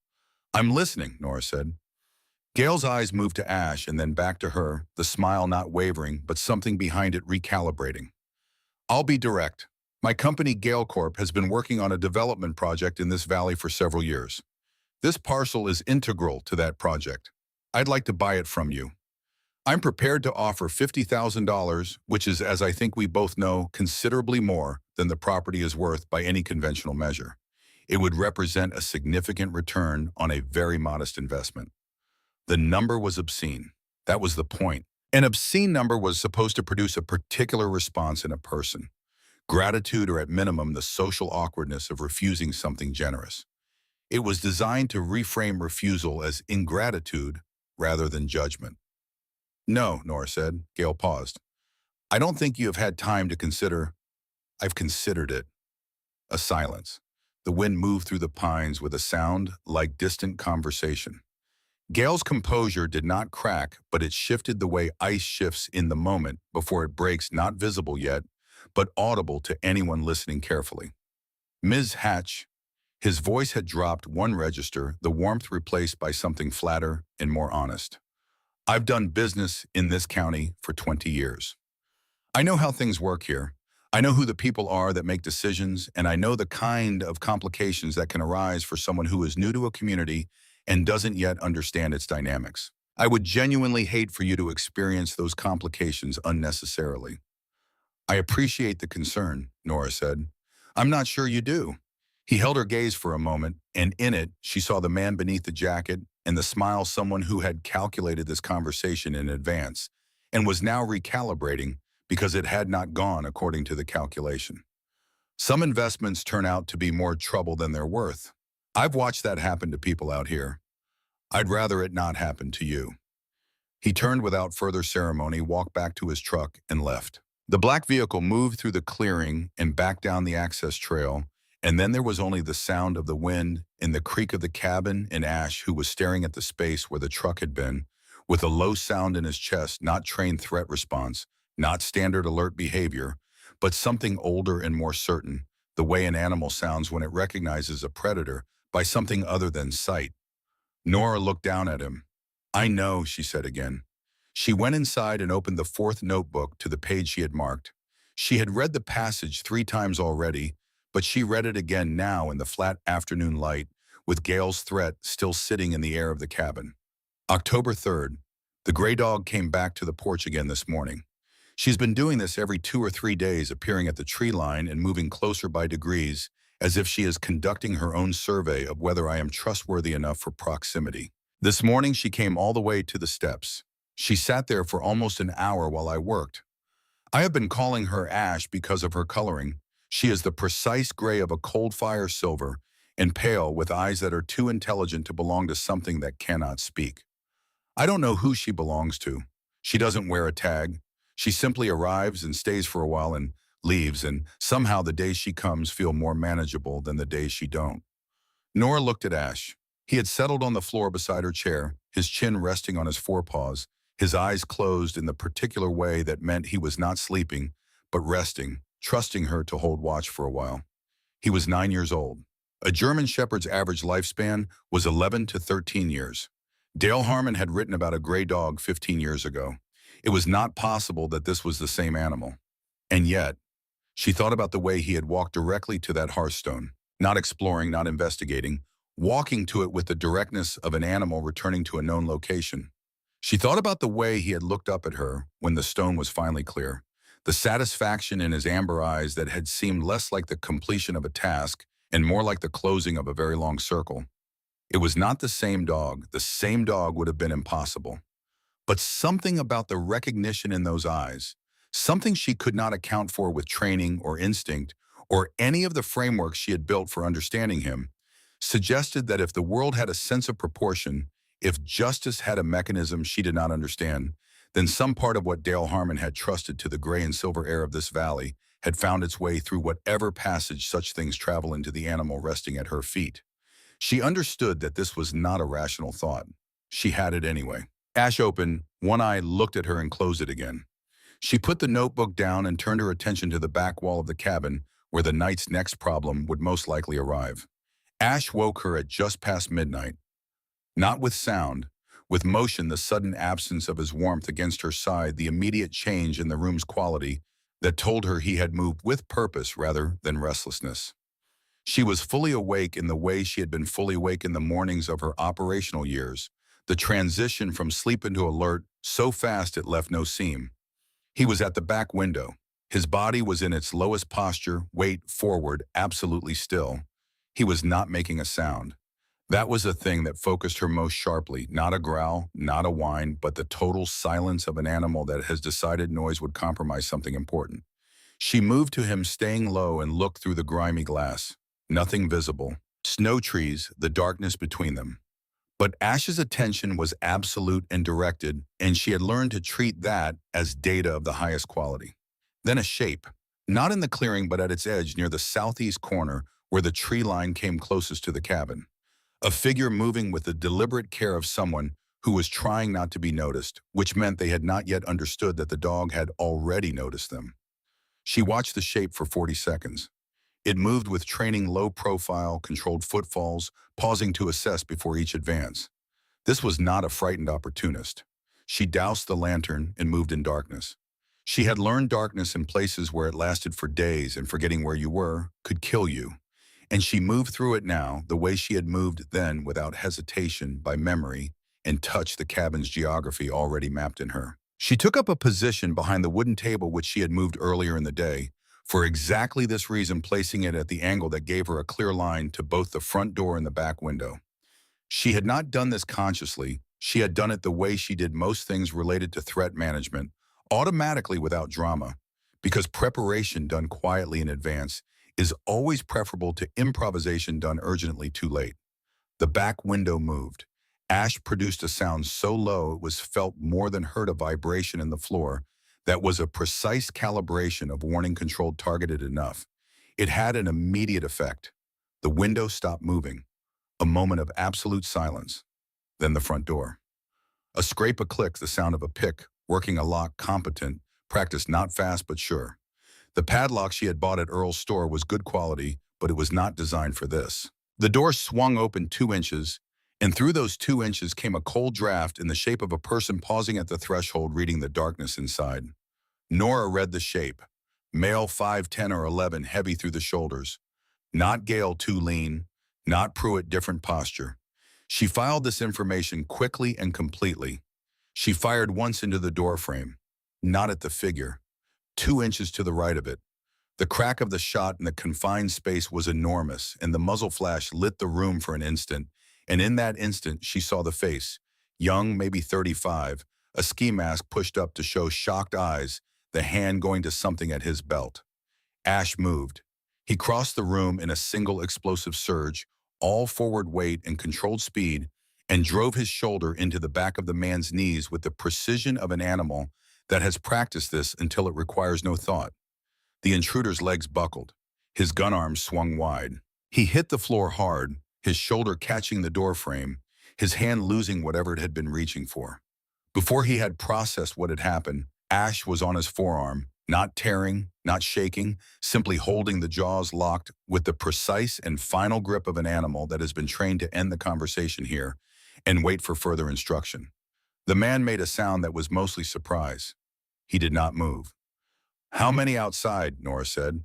"I'm listening," Nora said. Gale's eyes moved to Ash and then back to her, the smile not wavering, but something behind it recalibrating. "I'll be direct. My company, Gale Corp, has been working on a development project in this valley for several years. This parcel is integral to that project. I'd like to buy it from you. I'm prepared to offer $50,000, which is, as I think we both know, considerably more than the property is worth by any conventional measure. It would represent a significant return on a very modest investment." The number was obscene. That was the point. An obscene number was supposed to produce a particular response in a person. Gratitude, or at minimum, the social awkwardness of refusing something generous. It was designed to reframe refusal as ingratitude rather than judgment. "No," Nora said. Gale paused. "I don't think you have had time to consider." "I've considered it." A silence. The wind moved through the pines with a sound like distant conversation. Gale's composure did not crack, but it shifted the way ice shifts in the moment before it breaks, not visible yet, but audible to anyone listening carefully. "Ms. Hatch." His voice had dropped one register, the warmth replaced by something flatter and more honest. "I've done business in this county for 20 years. I know how things work here. I know who the people are that make decisions, and I know the kind of complications that can arise for someone who is new to a community and doesn't yet understand its dynamics. I would genuinely hate for you to experience those complications unnecessarily." "I appreciate the concern," Nora said. "I'm not sure you do." He held her gaze for a moment, and in it, she saw the man beneath the jacket and the smile someone who had calculated this conversation in advance and was now recalibrating because it had not gone according to the calculation. Some investments turn out to be more trouble than they're worth. I've watched that happen to people out here. I'd rather it not happen to you. He turned without further ceremony, walked back to his truck, and left. The black vehicle moved through the clearing and back down the access trail, and then there was only the sound of the wind and the creak of the cabin and Ash, who was staring at the space where the truck had been, with a low sound in his chest, not trained threat response, not standard alert behavior, but something older and more certain, the way an animal sounds when it recognizes a predator by something other than sight. Nora looked down at him. "I know," she said again. She went inside and opened the fourth notebook to the page she had marked. She had read the passage 3 times already, but she read it again now in the flat afternoon light, with Gale's threat still sitting in the air of the cabin. October 3rd. The gray dog came back to the porch again this morning. She's been doing this every 2 or 3 days, appearing at the tree line and moving closer by degrees, as if she is conducting her own survey of whether I am trustworthy enough for proximity. This morning she came all the way to the steps. She sat there for almost an hour while I worked. I have been calling her Ash because of her coloring. She is the precise gray of a cold fire silver, and pale, with eyes that are too intelligent to belong to something that cannot speak. I don't know who she belongs to. She doesn't wear a tag. She simply arrives and stays for a while and leaves, and somehow the days she comes feel more manageable than the days she don't. Nora looked at Ash. He had settled on the floor beside her chair, his chin resting on his forepaws, his eyes closed in the particular way that meant he was not sleeping, but resting, trusting her to hold watch for a while. He was 9 years old. A German Shepherd's average lifespan was 11 to 13 years. Dale Harmon had written about a gray dog 15 years ago. It was not possible that this was the same animal. And yet, she thought about the way he had walked directly to that hearthstone, not exploring, not investigating, walking to it with the directness of an animal returning to a known location. She thought about the way he had looked up at her when the stone was finally clear, the satisfaction in his amber eyes that had seemed less like the completion of a task and more like the closing of a very long circle. It was not the same dog. The same dog would have been impossible. But something about the recognition in those eyes, something she could not account for with training or instinct or any of the frameworks she had built for understanding him, suggested that if the world had a sense of proportion, if justice had a mechanism she did not understand, then some part of what Dale Harmon had trusted to the gray and silver air of this valley had found its way through whatever passage such things travel into the animal resting at her feet. She understood that this was not a rational thought. She had it anyway. Ash opened, one eye looked at her and closed it again. She put the notebook down and turned her attention to the back wall of the cabin, where the night's next problem would most likely arrive. Ash woke her at just past midnight, not with sound, with motion, the sudden absence of his warmth against her side, the immediate change in the room's quality that told her he had moved with purpose rather than restlessness. She was fully awake in the way she had been fully awake in the mornings of her operational years, the transition from sleep into alert so fast it left no seam. He was at the back window. His body was in its lowest posture, weight forward, absolutely still. He was not making a sound. That was the thing that focused her most sharply, not a growl, not a whine, but the total silence of an animal that has decided noise would compromise something important. She moved to him, staying low, and looked through the grimy glass. Nothing visible. Snow trees, the darkness between them. But Ash's attention was absolute and directed, and she had learned to treat that as data of the highest quality. Then a shape, not in the clearing but at its edge near the southeast corner where the tree line came closest to the cabin. A figure moving with the deliberate care of someone who was trying not to be noticed, which meant they had not yet understood that the dog had already noticed them. She watched the shape for 40 seconds. It moved with training, low profile, controlled footfalls, pausing to assess before each advance. This was not a frightened opportunist. She doused the lantern and moved in darkness. She had learned darkness in places where it lasted for days, and forgetting where you were could kill you. And she moved through it now, the way she had moved then, without hesitation, by memory, and touched the cabin's geography already mapped in her. She took up a position behind the wooden table which she had moved earlier in the day, for exactly this reason, placing it at the angle that gave her a clear line to both the front door and the back window. She had not done this consciously. She had done it the way she did most things related to threat management, automatically without drama, because preparation done quietly in advance is always preferable to improvisation done urgently too late. The back window moved. Ash produced a sound so low it was felt more than heard, a vibration in the floor that was a precise calibration of warning controlled targeted enough. It had an immediate effect. The window stopped moving. A moment of absolute silence. Then the front door. A scrape, a click, the sound of a pick, working a lock, competent, practiced, not fast but sure. The padlock she had bought at Earl's store was good quality, but it was not designed for this. The door swung open 2 inches, and through those 2 inches came a cold draft in the shape of a person pausing at the threshold, reading the darkness inside. Nora read the shape. Male, 5'10" or 11, heavy through the shoulders. Not Gale, too lean. Not Pruitt, different posture. She filed this information quickly and completely. She fired once into the doorframe, not at the figure, 2 inches to the right of it. The crack of the shot in the confined space was enormous, and the muzzle flash lit the room for an instant, and in that instant she saw the face, young, maybe 35, a ski mask pushed up to show shocked eyes, the hand going to something at his belt. Ash moved. He crossed the room in a single explosive surge, all forward weight and controlled speed, and drove his shoulder into the back of the man's knees with the precision of an animal that has practiced this until it requires no thought. The intruder's legs buckled. His gun arms swung wide. He hit the floor hard, his shoulder catching the doorframe, his hand losing whatever it had been reaching for. Before he had processed what had happened, Ash was on his forearm, not tearing, not shaking, simply holding the jaws locked with the precise and final grip of an animal that has been trained to end the conversation here and wait for further instruction. The man made a sound that was mostly surprise. He did not move. "How many outside?" Nora said.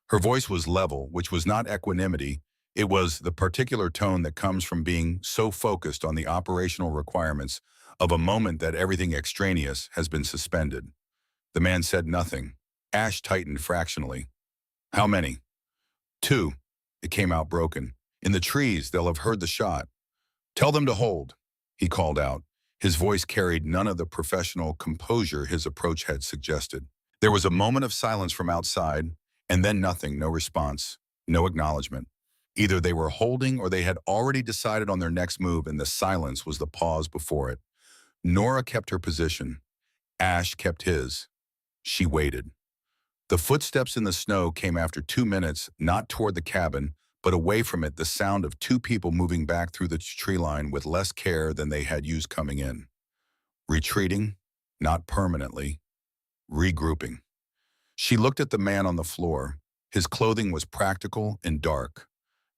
Her voice was level, which was not equanimity. It was the particular tone that comes from being so focused on the operational requirements of a moment that everything extraneous has been suspended. The man said nothing. Ash tightened fractionally. "How many?" "2. It came out broken. "In the trees, they'll have heard the shot." "Tell them to hold," he called out. His voice carried none of the professional composure his approach had suggested. There was a moment of silence from outside, and then nothing, no response, no acknowledgement. Either they were holding or they had already decided on their next move, and the silence was the pause before it. Nora kept her position. Ash kept his. She waited. The footsteps in the snow came after 2 minutes, not toward the cabin, but away from it, the sound of 2 people moving back through the tree line with less care than they had used coming in. Retreating, not permanently, regrouping. She looked at the man on the floor. His clothing was practical and dark.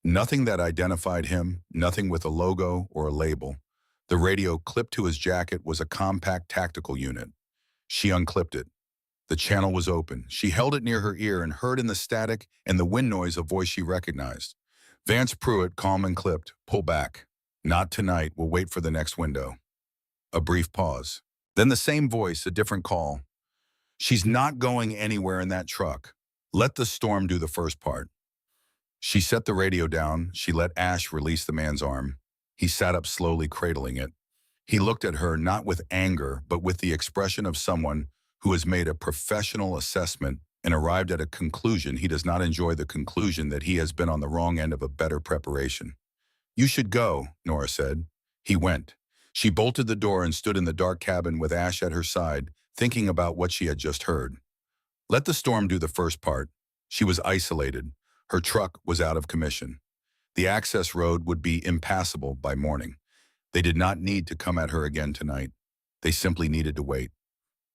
Nothing that identified him, nothing with a logo or a label. The radio clipped to his jacket was a compact tactical unit. She unclipped it. The channel was open. She held it near her ear and heard in the static and the wind noise a voice she recognized. Vance Pruitt, calm and clipped. Pull back. Not tonight. We'll wait for the next window. A brief pause. Then the same voice, a different call. She's not going anywhere in that truck. Let the storm do the first part. She set the radio down. She let Ash release the man's arm. He sat up slowly, cradling it. He looked at her not with anger, but with the expression of someone who has made a professional assessment and arrived at a conclusion. He does not enjoy the conclusion that he has been on the wrong end of a better preparation. You should go, Nora said. He went. She bolted the door and stood in the dark cabin with Ash at her side, thinking about what she had just heard. Let the storm do the first part. She was isolated. Her truck was out of commission. The access road would be impassable by morning. They did not need to come at her again tonight. They simply needed to wait.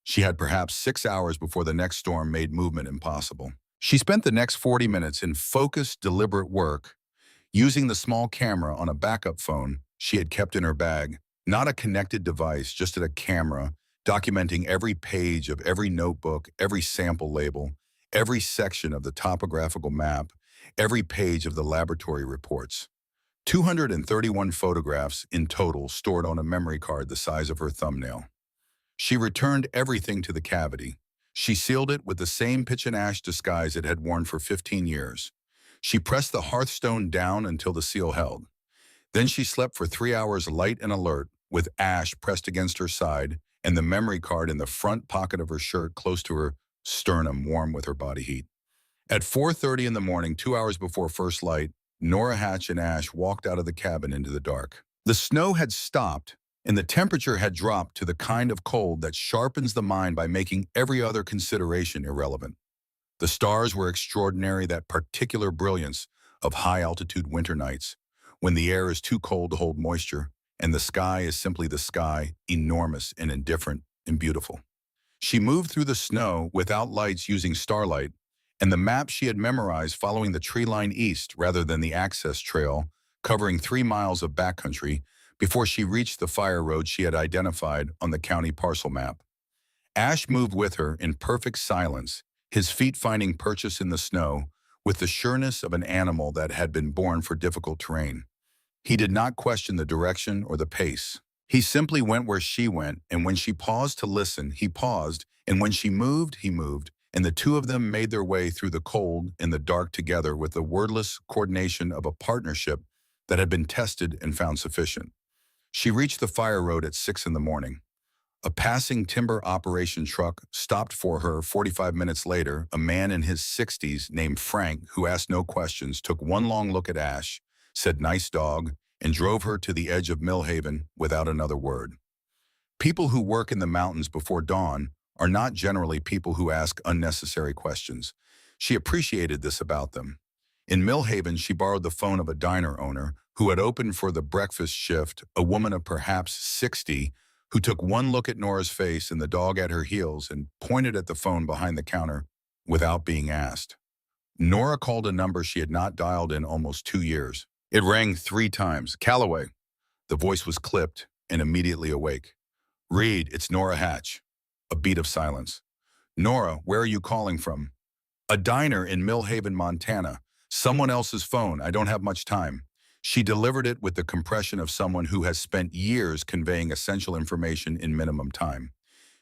She had perhaps 6 hours before the next storm made movement impossible. She spent the next 40 minutes in focused, deliberate work, using the small camera on a backup phone she had kept in her bag, not a connected device, just a camera, documenting every page of every notebook, every sample label, every section of the topographical map, every page of the laboratory reports. 231 photographs in total stored on a memory card the size of her thumbnail. She returned everything to the cavity. She sealed it with the same pitch and ash disguise it had worn for 15 years. She pressed the hearthstone down until the seal held. Then she slept for 3 hours light and alert, with ash pressed against her side and the memory card in the front pocket of her shirt close to her sternum, warm with her body heat. At 4:30 in the morning, 2 hours before first light, Nora Hatch and Ash walked out of the cabin into the dark. The snow had stopped, and the temperature had dropped to the kind of cold that sharpens the mind by making every other consideration irrelevant. The stars were extraordinary, that particular brilliance of high-altitude winter nights, when the air is too cold to hold moisture, and the sky is simply the sky, enormous and indifferent and beautiful. She moved through the snow without lights, using starlight, and the map she had memorized following the tree line east rather than the access trail, covering 3 miles of backcountry before she reached the fire road she had identified on the county parcel map. Ash moved with her in perfect silence, his feet finding purchase in the snow with the sureness of an animal that had been born for difficult terrain. He did not question the direction or the pace. He simply went where she went, and when she paused to listen, he paused, and when she moved, he moved, and the two of them made their way through the cold and the dark together with the wordless coordination of a partnership that had been tested and found sufficient. She reached the fire road at 6 in the morning. A passing timber operation truck stopped for her 45 minutes later. A man in his 60s named Frank, who asked no questions, took one long look at Ash, said nice dog, and drove her to the edge of Millhaven without another word. People who work in the mountains before dawn are not generally people who ask unnecessary questions. She appreciated this about them. In Millhaven, she borrowed the phone of a diner owner who had opened for the breakfast shift, a woman of perhaps 60, who took one look at Nora's face and the dog at her heels and pointed at the phone behind the counter without being asked. Nora called a number she had not dialed in almost 2 years. It rang 3 times. Calloway. The voice was clipped and immediately awake. Reed, it's Nora Hatch. A beat of silence. Nora, where are you calling from? A diner in Millhaven, Montana. Someone else's phone. I don't have much time. She delivered it with the compression of someone who has spent years conveying essential information in minimum time.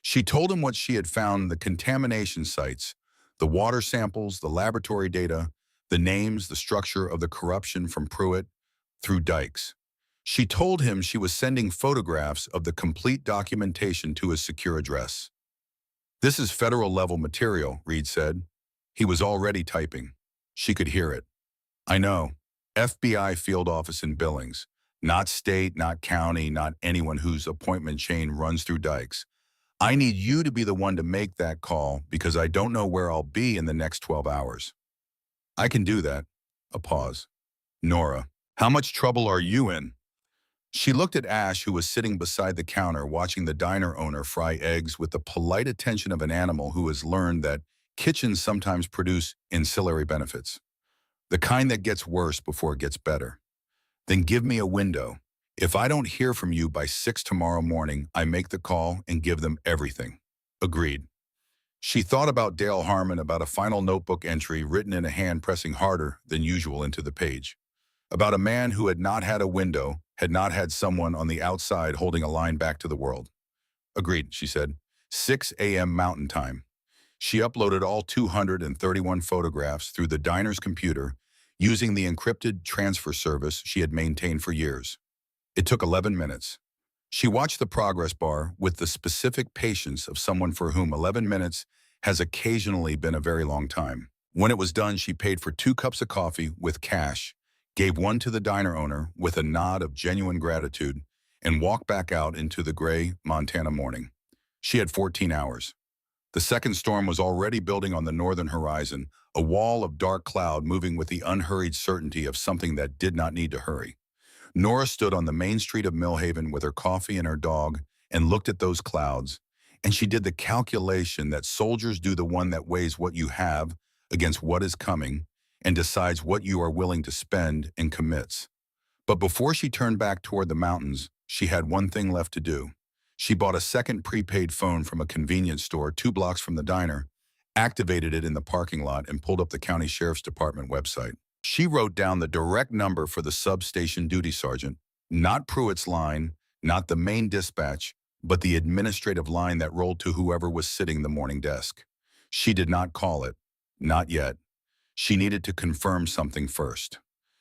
She told him what she had found, the contamination sites, the water samples, the laboratory data, the names, the structure of the corruption from Pruitt through Dykes. She told him she was sending photographs of the complete documentation to his secure address. This is federal-level material, Reed said. He was already typing. She could hear it. I know. FBI field office in Billings. Not state, not county, not anyone whose appointment chain runs through Dykes. I need you to be the one to make that call because I don't know where I'll be in the next 12 hours. I can do that. A pause. Nora, how much trouble are you in? She looked at Ash, who was sitting beside the counter watching the diner owner fry eggs with the polite attention of an animal who has learned that Kitchens sometimes produce ancillary benefits, the kind that gets worse before it gets better. Then give me a window. If I don't hear from you by 6 tomorrow morning, I make the call and give them everything. Agreed. She thought about Dale Harmon, about a final notebook entry written in a hand pressing harder than usual into the page. About a man who had not had a window, had not had someone on the outside holding a line back to the world. Agreed, she said. 6 a.m. Mountain Time. She uploaded all 231 photographs through the diner's computer using the encrypted transfer service she had maintained for years. It took 11 minutes. She watched the progress bar with the specific patience of someone for whom 11 minutes has occasionally been a very long time. When it was done, she paid for 2 cups of coffee with cash, gave one to the diner owner with a nod of genuine gratitude, and walked back out into the gray Montana morning. She had 14 hours. The second storm was already building on the northern horizon, a wall of dark cloud moving with the unhurried certainty of something that did not need to hurry. Nora stood on the main street of Millhaven with her coffee and her dog and looked at those clouds, and she did the calculation that soldiers do, the one that weighs what you have against what is coming and decides what you are willing to spend and commits. But before she turned back toward the mountains, she had one thing left to do. She bought a second prepaid phone from a convenience store 2 blocks from the diner, activated it in the parking lot, and pulled up the county sheriff's department website. She wrote down the direct number for the substation duty sergeant, not Pruitt's line, not the main dispatch, but the administrative line that rolled to whoever was sitting the morning desk. She did not call it, not yet. She needed to confirm something first.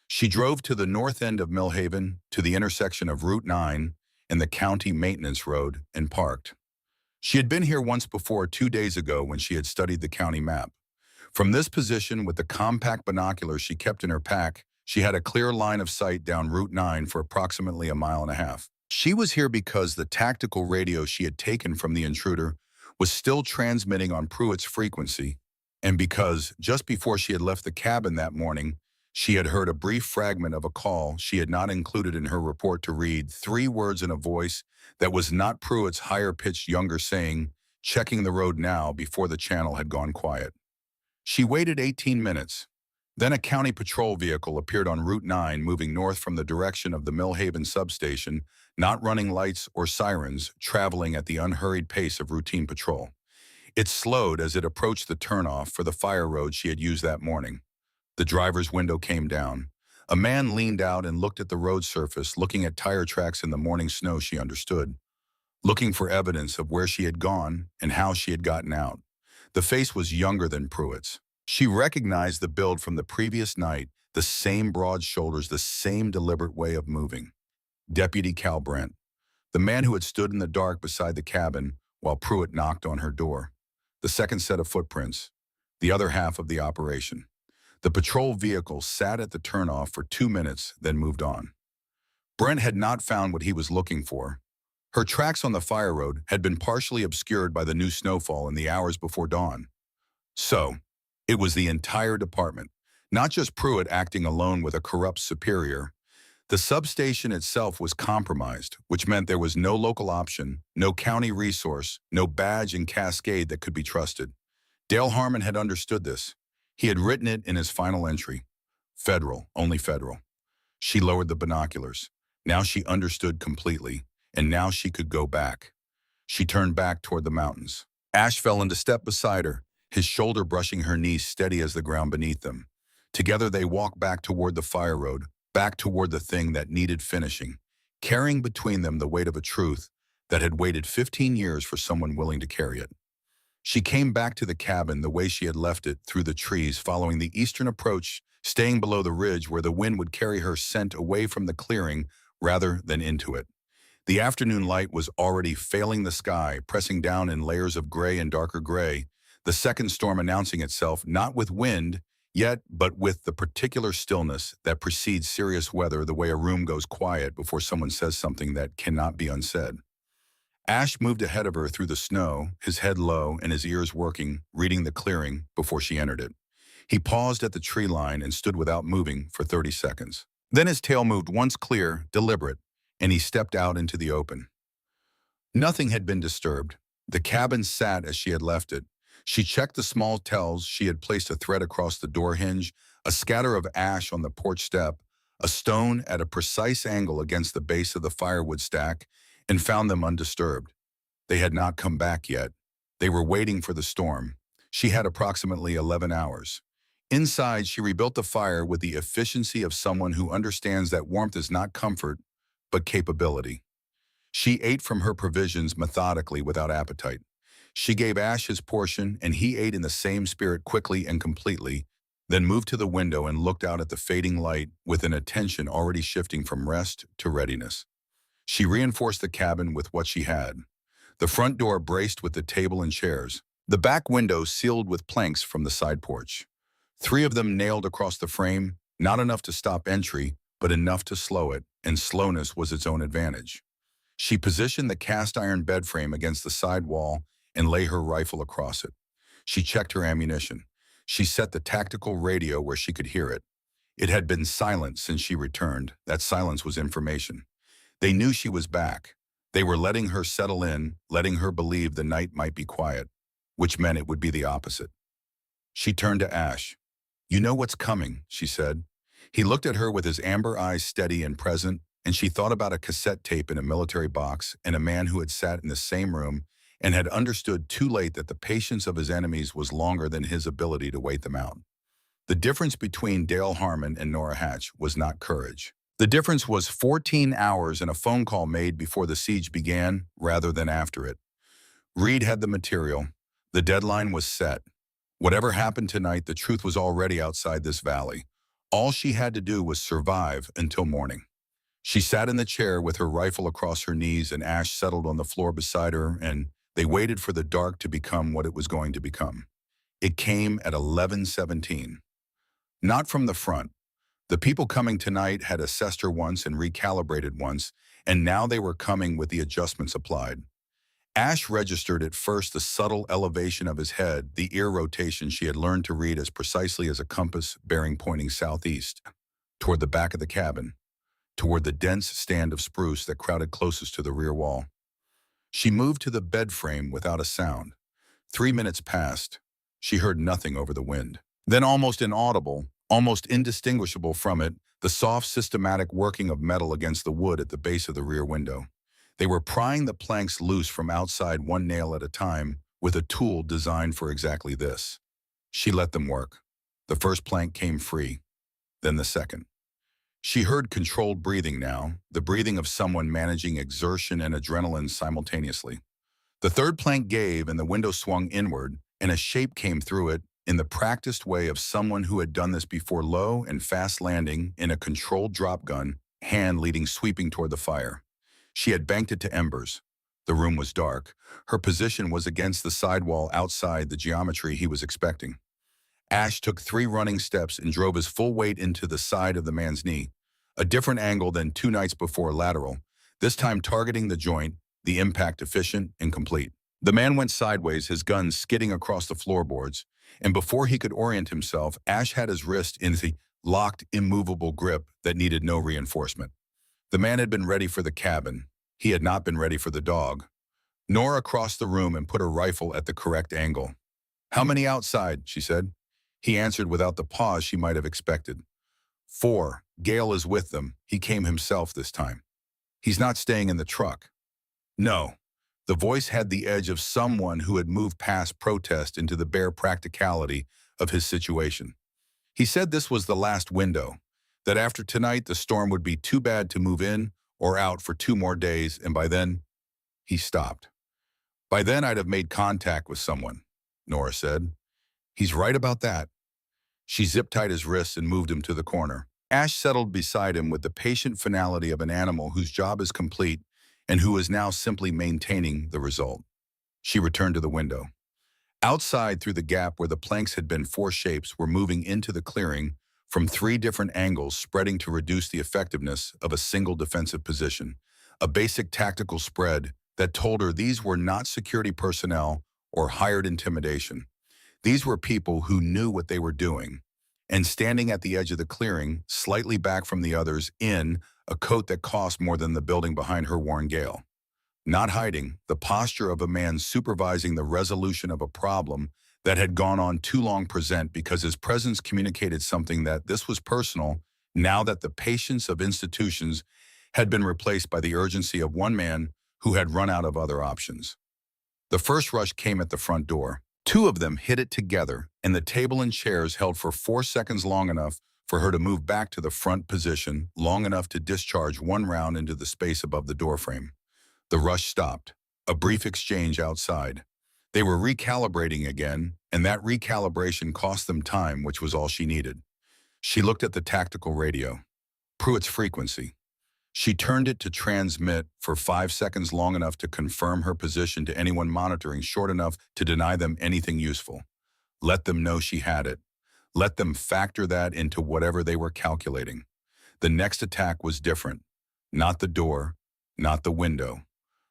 She drove to the north end of Millhaven, to the intersection of Route 9 and the county maintenance road, and parked. She had been here once before 2 days ago when she had studied the county map. From this position, with the compact binoculars she kept in her pack, she had a clear line of sight down Route 9 for approximately a mile and a half. She was here because the tactical radio she had taken from the intruder was still transmitting on Pruitt's frequency, and because, just before she had left the cabin that morning, she had heard a brief fragment of a call she had not included in her report to read 3 words in a voice that was not Pruitt's higher-pitched younger saying, "Checking the road now," before the channel had gone quiet. She waited 18 minutes. Then a county patrol vehicle appeared on Route 9 moving north from the direction of the Millhaven substation, not running lights or sirens, traveling at the unhurried pace of routine patrol. It slowed as it approached the turnoff for the fire road she had used that morning. The driver's window came down. A man leaned out and looked at the road surface, looking at tire tracks in the morning snow, she understood, looking for evidence of where she had gone and how she had gotten out. The face was younger than Pruitt's. She recognized the build from the previous night, the same broad shoulders, the same deliberate way of moving. Deputy Cal Brent, the man who had stood in the dark beside the cabin while Pruitt knocked on her door. The second set of footprints, the other half of the operation. The patrol vehicle sat at the turnoff for 2 minutes, then moved on. Brent had not found what he was looking for. Her tracks on the fire road had been partially obscured by the new snowfall in the hours before dawn. So, it was the entire department, not just Pruitt acting alone with a corrupt superior. The substation itself was compromised, which meant there was no local option, no county resource, no badge and cascade that could be trusted. Dale Harmon had understood this. He had written it in his final entry. Federal, only federal. She lowered the binoculars. Now she understood completely, and now she could go back. She turned back toward the mountains. Ash fell into step beside her, his shoulder brushing her knee, steady as the ground beneath them. Together they walked back toward the fire road, back toward the thing that needed finishing, carrying between them the weight of a truth that had waited 15 years for someone willing to carry it. She came back to the cabin the way she had left it, through the trees, following the eastern approach, staying below the ridge where the wind would carry her scent away from the clearing rather than into it. The afternoon light was already failing the sky, pressing down in layers of gray and darker gray, the second storm announcing itself not with wind, yet, but with the particular stillness that precedes serious weather, the way a room goes quiet before someone says something that cannot be unsaid. Ash moved ahead of her through the snow, his head low and his ears working, reading the clearing before she entered it. He paused at the tree line and stood without moving for 30 seconds. Then his tail moved once clear, deliberate, and he stepped out into the open. Nothing had been disturbed. The cabin sat as she had left it, She checked the small tells. She had placed a thread across the door hinge, a scatter of ash on the porch step, a stone at a precise angle against the base of the firewood stack, and found them undisturbed. They had not come back yet. They were waiting for the storm. She had approximately 11 hours. Inside, she rebuilt the fire with the efficiency of someone who understands that warmth is not comfort, but capability. She ate from her provisions methodically without appetite. She gave Ash his portion, and he ate in the same spirit quickly and completely, then moved to the window and looked out at the fading light with an attention already shifting from rest to readiness. She reinforced the cabin with what she had. The front door braced with the table and chairs. The back window sealed with planks from the side porch. 3 of them nailed across the frame, not enough to stop entry, but enough to slow it, and slowness was its own advantage. She positioned the cast iron bed frame against the side wall and lay her rifle across it. She checked her ammunition. She set the tactical radio where she could hear it. It had been silent since she returned. That silence was information. They knew she was back. They were letting her settle in, letting her believe the night might be quiet, which meant it would be the opposite. She turned to Ash. "You know what's coming," she said. He looked at her with his amber eyes steady and present, and she thought about a cassette tape in a military box and a man who had sat in the same room and had understood too late that the patience of his enemies was longer than his ability to wait them out. The difference between Dale Harmon and Nora Hatch was not courage. The difference was 14 hours and a phone call made before the siege began rather than after it. Reed had the material. The deadline was set. Whatever happened tonight, the truth was already outside this valley. All she had to do was survive until morning. She sat in the chair with her rifle across her knees, and Ash settled on the floor beside her, and they waited for the dark to become what it was going to become. It came at 11:17. Not from the front. The people coming tonight had assessed her once and recalibrated once, and now they were coming with the adjustments applied. Ash registered at first the subtle elevation of his head, the ear rotation she had learned to read as precisely as a compass bearing pointing southeast, toward the back of the cabin, toward the dense stand of spruce that crowded closest to the rear wall. She moved to the bed frame without a sound. 3 minutes passed. She heard nothing over the wind. Then almost inaudible, almost indistinguishable from it, the soft, systematic working of metal against the wood at the base of the rear window. They were prying the planks loose from outside, one nail at a time, with a tool designed for exactly this. She let them work. The first plank came free, then the second. She heard controlled breathing now, the breathing of someone managing exertion and adrenaline simultaneously. The third plank gave and the window swung inward, and a shape came through it in the practiced way of someone who had done this before, low and fast landing in a controlled drop gun, hand leading sweeping toward the fire. She had banked it to embers. The room was dark. Her position was against the side wall outside the geometry he was expecting. Ash took 3 running steps and drove his full weight into the side of the man's knee. A different angle than 2 nights before, lateral, this time targeting the joint, the impact efficient and complete. The man went sideways, his gun skidding across the floorboards, and before he could orient himself, Ash had his wrist in the locked, immovable grip that needed no reinforcement. The man had been ready for the cabin. He had not been ready for the dog. Nora crossed the room and put her rifle at the correct angle. "How many outside?" she said. He answered without the pause she might have expected. 4. Gale is with them. He came himself this time. He's not staying in the truck. No. The voice had the edge of someone who had moved past protest into the bare practicality of his situation. He said this was the last window, that after tonight the storm would be too bad to move in or out for 2 more days, and by then, he stopped. "By then I'd have made contact with someone," Nora said. "He's right about that." She zip-tied his wrists and moved him to the corner. Ash settled beside him with the patient finality of an animal whose job is complete and who is now simply maintaining the result. She returned to the window. Outside, through the gap where the planks had been, 4 shapes were moving into the clearing from 3 different angles, spreading to reduce the effectiveness of a single defensive position. A basic tactical spread that told her these were not security personnel or hired intimidation. These were people who knew what they were doing, and standing at the edge of the clearing, slightly back from the others, in a coat that cost more than the building behind her, warned Gale. Not hiding, the posture of a man supervising the resolution of a problem that had gone on too long present because his presence communicated something that this was personal now that the patience of institutions had been replaced by the urgency of one man who had run out of other options. The first rush came at the front door. Two of them hit it together, and the table and chairs held for 4 seconds long enough for her to move back to the front position, long enough to discharge one round into the space above the doorframe. The rush stopped. A brief exchange outside. They were recalibrating again, and that recalibration cost them time, which was all she needed. She looked at the tactical radio. Pruitt's frequency. She turned it to transmit for 5 seconds long enough to confirm her position to anyone monitoring, short enough to deny them anything useful. Let them know she had it. Let them factor that into whatever they were calculating. The next attack was different. Not the door, not the window.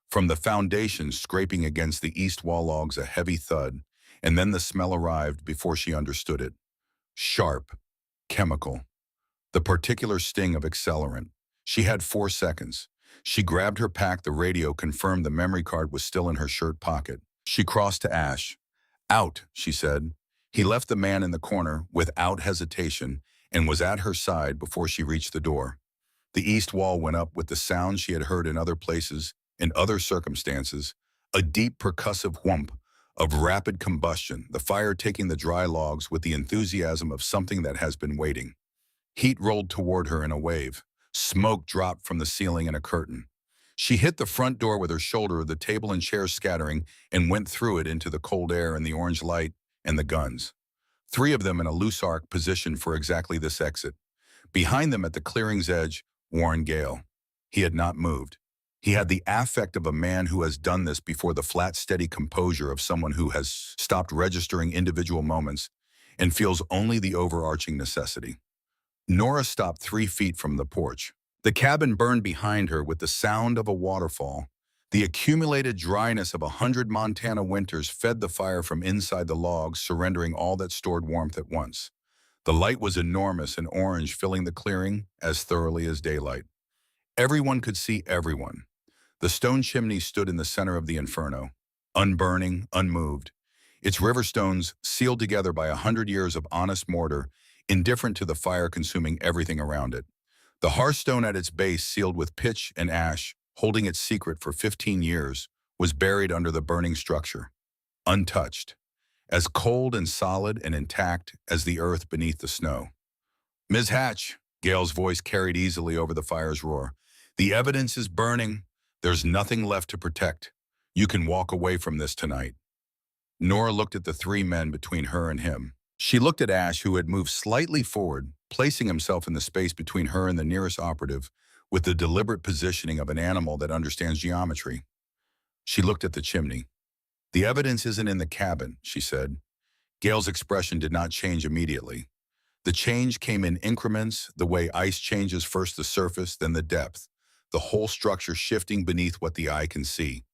From the foundation scraping against the east wall logs a heavy thud, and then the smell arrived before she understood it. Sharp, chemical. The particular sting of accelerant. She had 4 seconds. She grabbed her pack, the radio confirmed the memory card was still in her shirt pocket. She crossed to Ash. Out, she said. He left the man in the corner without hesitation and was at her side before she reached the door. The east wall went up with the sound she had heard in other places, in other circumstances, a deep percussive whump of rapid combustion, the fire taking the dry logs with the enthusiasm of something that has been waiting. Heat rolled toward her in a wave. Smoke dropped from the ceiling in a curtain. She hit the front door with her shoulder, the table and chairs scattering, and went through it into the cold air and the orange light and the guns. 3 of them in a loose arc positioned for exactly this exit. Behind them at the clearing's edge, Warren Gale. He had not moved. He had the affect of a man who has done this before, the flat, steady composure of someone who has stopped registering individual moments and feels only the overarching necessity. Nora stopped 3 feet from the porch. The cabin burned behind her with the sound of a waterfall. The accumulated dryness of 100 Montana winters fed the fire from inside the logs, surrendering all that stored warmth at once. The light was enormous and orange, filling the clearing as thoroughly as daylight. Everyone could see everyone. The stone chimney stood in the center of the inferno, unburning, unmoved, its river stones sealed together by 100 years of honest mortar, indifferent to the fire consuming everything around it. The hearthstone at its base, sealed with pitch and ash, holding its secret for 15 years, was buried under the burning structure, untouched, as cold and solid and intact as the earth beneath the snow. "Ms. Hatch," Gale's voice carried easily over the fire's roar, "the evidence is burning. There's nothing left to protect. You can walk away from this tonight." Nora looked at the 3 men between her and him. She looked at Ash, who had moved slightly forward, placing himself in the space between her and the nearest operative with the deliberate positioning of an animal that understands geometry. She looked at the chimney. "The evidence isn't in the cabin," she said. Gale's expression did not change immediately. The change came in increments, the way ice changes, first the surface, then the depth, the whole structure shifting beneath what the eye can see.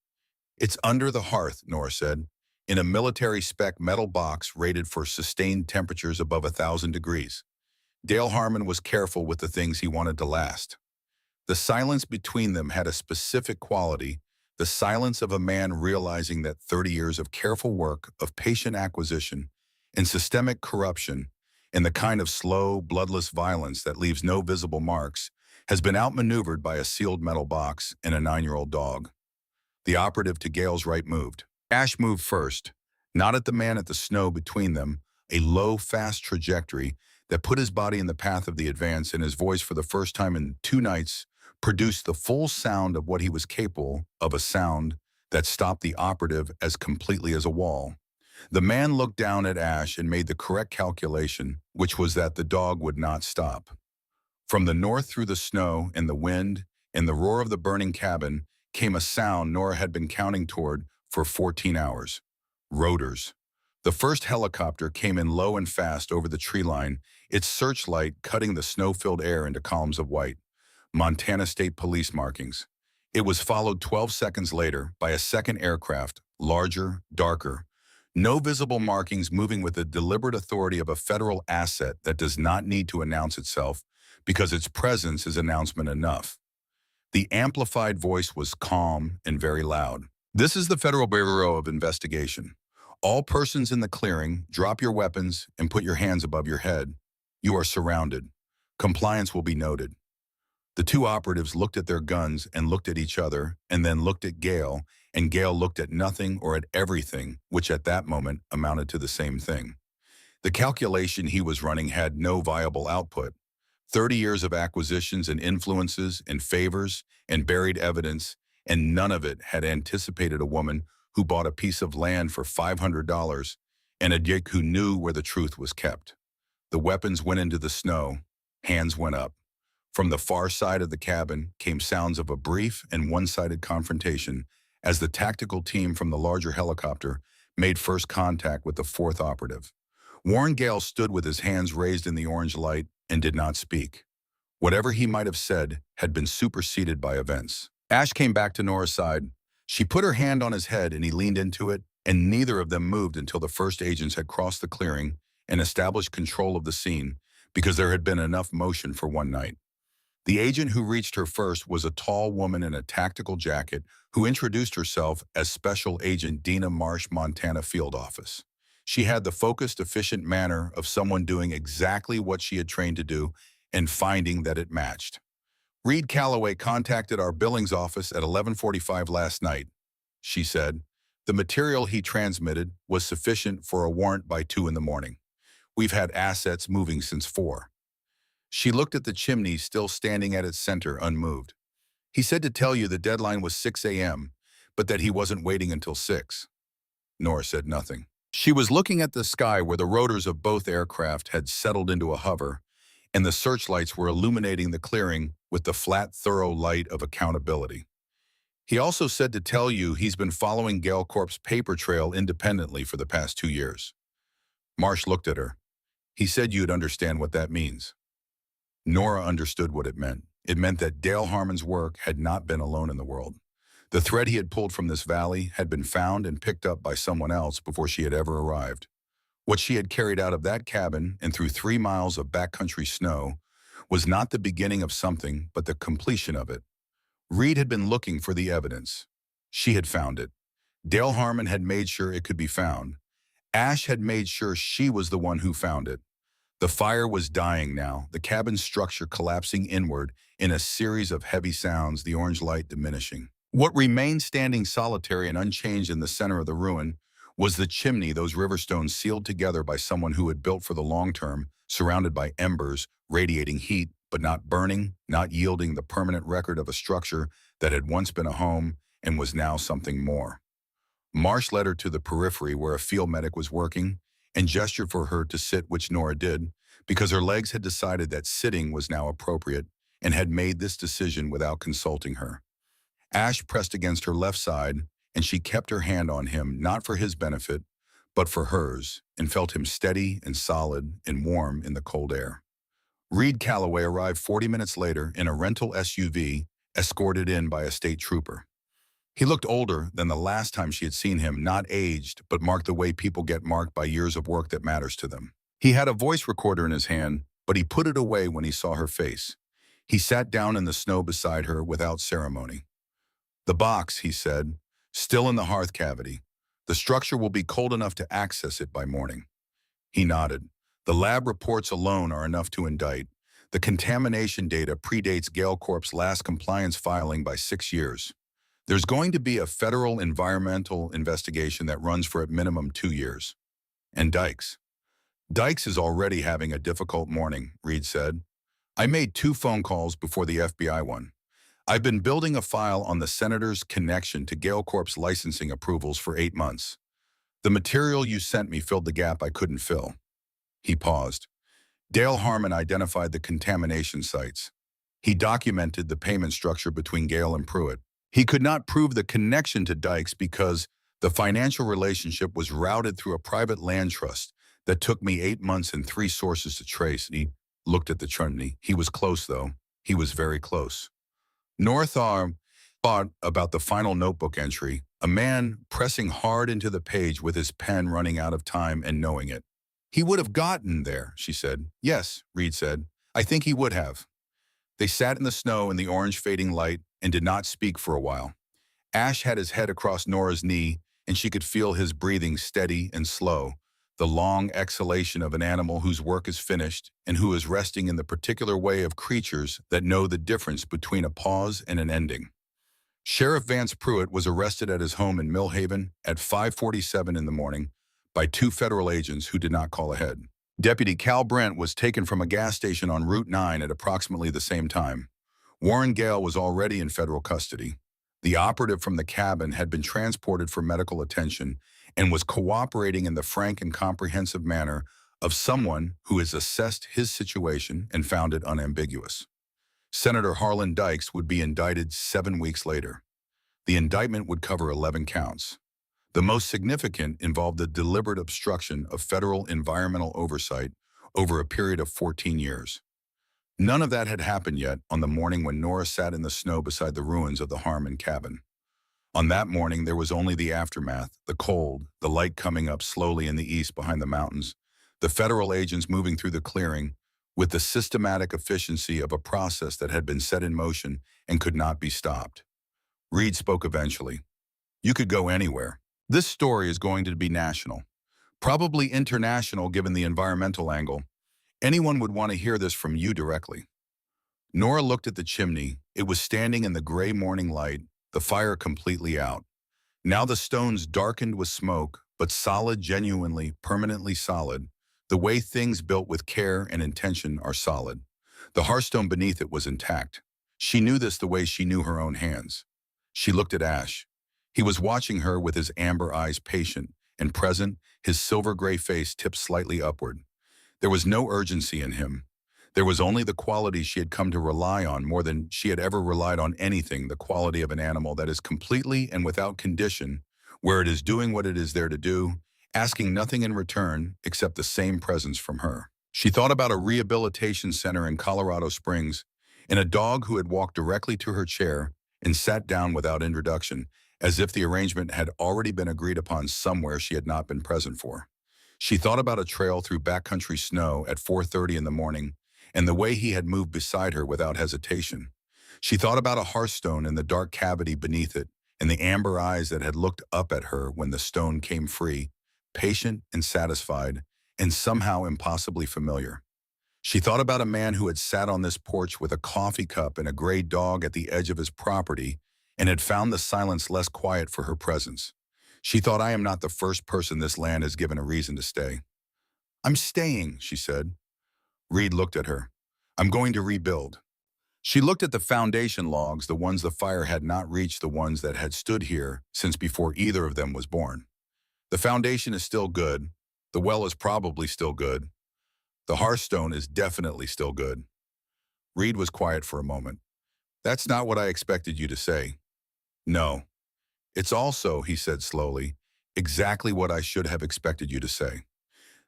"It's under the hearth," Nora said, "in a military-spec metal box rated for sustained temperatures above 1,000 degrees. Dale Harmon was careful with the things he wanted to last." The silence between them had a specific quality, the silence of a man realizing that 30 years of careful work, of patient acquisition, and systemic corruption, and the kind of slow, bloodless violence that leaves no visible marks, has been outmaneuvered by a sealed metal box and a 9-year-old dog. The operative to Gale's right moved. Ash moved first, not at the man, at the snow between them, a low, fast trajectory that put his body in the path of the advance, and his voice, for the first time in 2 nights, produced the full sound of what he was capable of, a sound that stopped the operative as completely as a wall. The man looked down at Ash and made the correct calculation, which was that the dog would not stop. From the north, through the snow and the wind and the roar of the burning cabin, came a sound Nora had been counting toward for 14 hours. Rotors. The first helicopter came in low and fast over the tree line, its searchlight cutting the snow-filled air into columns of white. Montana State Police markings. It was followed 12 seconds later by a second aircraft, larger, darker. No visible markings, moving with the deliberate authority of a federal asset that does not need to announce itself because its presence is announcement enough. The amplified voice was calm and very loud. "This is the Federal Bureau of Investigation. All persons in the clearing, drop your weapons and put your hands above your head. You are surrounded. Compliance will be noted. The two operatives looked at their guns and looked at each other and then looked at Gale, and Gale looked at nothing or at everything, which at that moment amounted to the same thing. The calculation he was running had no viable output. 30 years of acquisitions and influences and favors and buried evidence, and none of it had anticipated a woman who bought a piece of land for $500 and a dick who knew where the truth was kept. The weapons went into the snow. Hands went up. From the far side of the cabin came sounds of a brief and one-sided confrontation as the tactical team from the larger helicopter made first contact with the fourth operative. Warren Gale stood with his hands raised in the orange light and did not speak. Whatever he might have said had been superseded by events. Ash came back to Nora's side. She put her hand on his head and he leaned into it, and neither of them moved until the first agents had crossed the clearing and established control of the scene because there had been enough motion for one night. The agent who reached her first was a tall woman in a tactical jacket who introduced herself as Special Agent Dina Marsh, Montana Field Office. She had the focused, efficient manner of someone doing exactly what she had trained to do and finding that it matched. Reed Calloway contacted our billings office at 11:45 last night, she said. The material he transmitted was sufficient for a warrant by 2 in the morning. We've had assets moving since 4. She looked at the chimney still standing at its center, unmoved. He said to tell you the deadline was 6 a.m., but that he wasn't waiting until 6. Nora said nothing. She was looking at the sky where the rotors of both aircraft had settled into a hover, and the searchlights were illuminating the clearing with the flat, thorough light of accountability. He also said to tell you he's been following Gale Corp's paper trail independently for the past 2 years. Marsh looked at her. He said you'd understand what that means. Nora understood what it meant. It meant that Dale Harmon's work had not been alone in the world. The thread he had pulled from this valley had been found and picked up by someone else before she had ever arrived. What she had carried out of that cabin and through 3 miles of backcountry snow was not the beginning of something, but the completion of it. Reed had been looking for the evidence. She had found it. Dale Harmon had made sure it could be found. Ash had made sure she was the one who found it. The fire was dying now, the cabin's structure collapsing inward in a series of heavy sounds, the orange light diminishing. What remained standing solitary and unchanged in the center of the ruin was the chimney, those river stones sealed together by someone who had built for the long term, surrounded by embers, radiating heat, but not burning, not yielding the permanent record of a structure that had once been a home and was now something more. Marsh led her to the periphery where a field medic was working and gestured for her to sit, which Nora did, because her legs had decided that sitting was now appropriate and had made this decision without consulting her. Ash pressed against her left side, and she kept her hand on him, not for his benefit, but for hers, and felt him steady and solid and warm in the cold air. Reed Calloway arrived 40 minutes later in a rental SUV, escorted in by a state trooper. He looked older than the last time she had seen him, not aged, but marked the way people get marked by years of work that matters to them. He had a voice recorder in his hand, but he put it away when he saw her face. He sat down in the snow beside her without ceremony. The box, he said, still in the hearth cavity. The structure will be cold enough to access it by morning. He nodded. The lab reports alone are enough to indict. The contamination data predates Gale Corp's last compliance filing by 6 years. There's going to be a federal environmental investigation that runs for at minimum 2 years. And Dykes. Dykes is already having a difficult morning, Reed said. I made 2 phone calls before the FBI one. I've been building a file on the senator's connection to Gale Corp's licensing approvals for 8 months. The material you sent me filled the gap I couldn't fill. He paused. Dale Harmon identified the contamination sites. He documented the payment structure between Gale and Pruitt. He could not prove the connection to Dykes because the financial relationship was routed through a private land trust that took me 8 months and 3 sources to trace. He looked at the chimney. He was close, though. He was very close. Northar thought about the final notebook entry, a man pressing hard into the page with his pen running out of time and knowing it. He would have gotten there, she said. Yes, Reed said. I think he would have. They sat in the snow in the orange fading light and did not speak for a while. Ash had his head across Nora's knee, and she could feel his breathing steady and slow, the long exhalation of an animal whose work is finished and who is resting in the particular way of creatures that know the difference between a pause and an ending. Sheriff Vance Pruitt was arrested at his home in Millhaven at 5:47 in the morning by two federal agents who did not call ahead. Deputy Cal Brent was taken from a gas station on Route 9 at approximately the same time. Warren Gale was already in federal custody. The operative from the cabin had been transported for medical attention and was cooperating in the frank and comprehensive manner of someone who has assessed his situation and found it unambiguous. Senator Harlan Dykes would be indicted 7 weeks later. The indictment would cover 11 counts. The most significant involved the deliberate obstruction of federal environmental oversight over a period of 14 years. None of that had happened yet on the morning when Nora sat in the snow beside the ruins of the Harmon cabin. On that morning, there was only the aftermath, the cold, the light coming up slowly in the east behind the mountains, the federal agents moving through the clearing with the systematic efficiency of a process that had been set in motion and could not be stopped. Reed spoke eventually. You could go anywhere. This story is going to be national, probably international given the environmental angle. Anyone would want to hear this from you directly. Nora looked at the chimney. It was standing in the gray morning light, the fire completely out. Now the stones darkened with smoke, but solid, genuinely, permanently solid, the way things built with care and intention are solid. The hearthstone beneath it was intact. She knew this the way she knew her own hands. She looked at Ash. He was watching her with his amber eyes patient and present, his silver-gray face tipped slightly upward. There was no urgency in him. There was only the quality she had come to rely on more than she had ever relied on anything, the quality of an animal that is completely and without condition, where it is doing what it is there to do, asking nothing in return except the same presence from her. She thought about a rehabilitation center in Colorado Springs and a dog who had walked directly to her chair and sat down without introduction, as if the arrangement had already been agreed upon somewhere she had not been present for. She thought about a trail through backcountry snow at 4:30 in the morning and the way he had moved beside her without hesitation. She thought about a hearthstone and the dark cavity beneath it and the amber eyes that had looked up at her when the stone came free, patient and satisfied, and somehow impossibly familiar. She thought about a man who had sat on this porch with a coffee cup and a gray dog at the edge of his property and had found the silence less quiet for her presence. She thought, I am not the first person this land has given a reason to stay. I'm staying, she said. Reed looked at her. I'm going to rebuild. She looked at the foundation logs, the ones the fire had not reached, the ones that had stood here since before either of them was born. The foundation is still good. The well is probably still good. The hearthstone is definitely still good. Reed was quiet for a moment. That's not what I expected you to say. No. It's also, he said slowly, exactly what I should have expected you to say.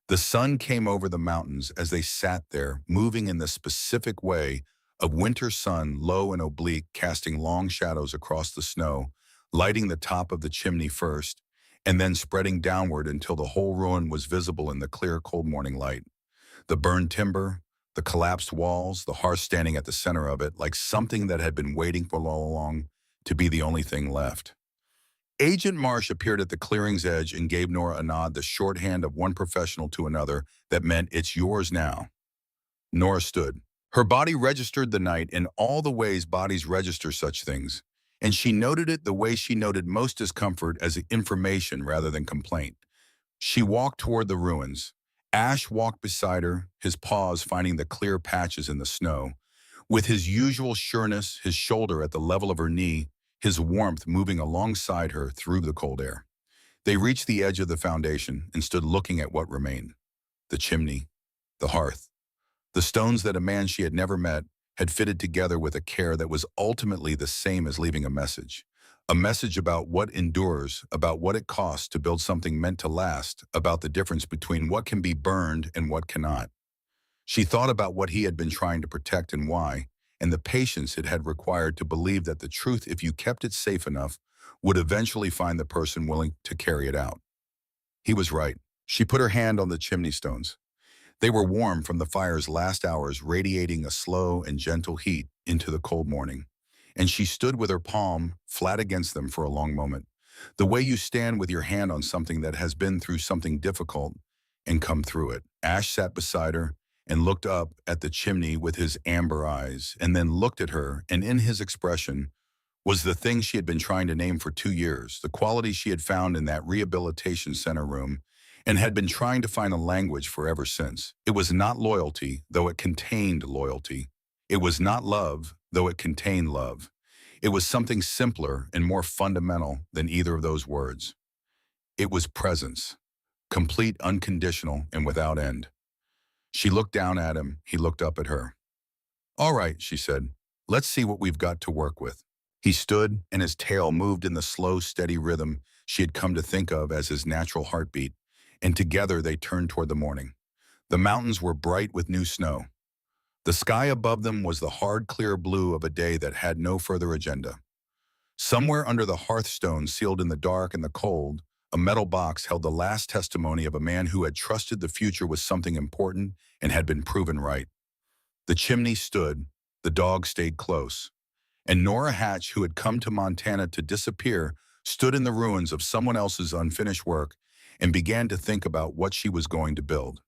The sun came over the mountains as they sat there, moving in the specific way of winter sun, low and oblique, casting long shadows across the snow, lighting the top of the chimney first, and then spreading downward until the whole ruin was visible in the clear, cold morning light. The burned timber, the collapsed walls, the hearth standing at the center of it, like something that had been waiting for all along to be the only thing left. Agent Marsh appeared at the clearing's edge and gave Nora a nod, the shorthand of one professional to another that meant it's yours now. Nora stood. Her body registered the night in all the ways bodies register such things, and she noted it the way she noted most discomfort as information rather than complaint. She walked toward the ruins. Ash walked beside her, his paws finding the clear patches in the snow. With his usual sureness, his shoulder at the level of her knee, his warmth moving alongside her through the cold air. They reached the edge of the foundation and stood looking at what remained. The chimney, the hearth, the stones that a man she had never met had fitted together with a care that was ultimately the same as leaving a message about what endures, about what it costs to build something meant to last, about the difference between what can be burned and what cannot. She thought about what he had been trying to protect and why, and the patience it had required to believe that the truth, if you kept it safe enough, would eventually find the person willing to carry it out. He was right. She put her hand on the chimney stones. They were warm from the fire's last hours, radiating a slow and gentle heat into the cold morning, and she stood with her palm flat against them for a long moment. The way you stand with your hand on something that has been through something difficult and come through it. Ash sat beside her and looked up at the chimney with his amber eyes, and then looked at her, and in his expression was the thing she had been trying to name for 2 years, the quality she had found in that rehabilitation center room and had been trying to find a language for ever since. It was not loyalty, though it contained loyalty. It was not love, though it contained love. It was something simpler and more fundamental than either of those words. It was presence, complete, unconditional, and without end. She looked down at him. He looked up at her. "All right," she said. "Let's see what we've got to work with." He stood, and his tail moved in the slow, steady rhythm she had come to think of as his natural heartbeat, and together they turned toward the morning. The mountains were bright with new snow. The sky above them was the hard, clear blue of a day that had no further agenda. Somewhere under the hearthstone, sealed in the dark and the cold, a metal box held the last testimony of a man who had trusted the future was something important and had been proven right. The chimney stood, the dog stayed close, and Nora Hatch, who had come to Montana to disappear, stood in the ruins of someone else's unfinished work and began to think about what she was going to build.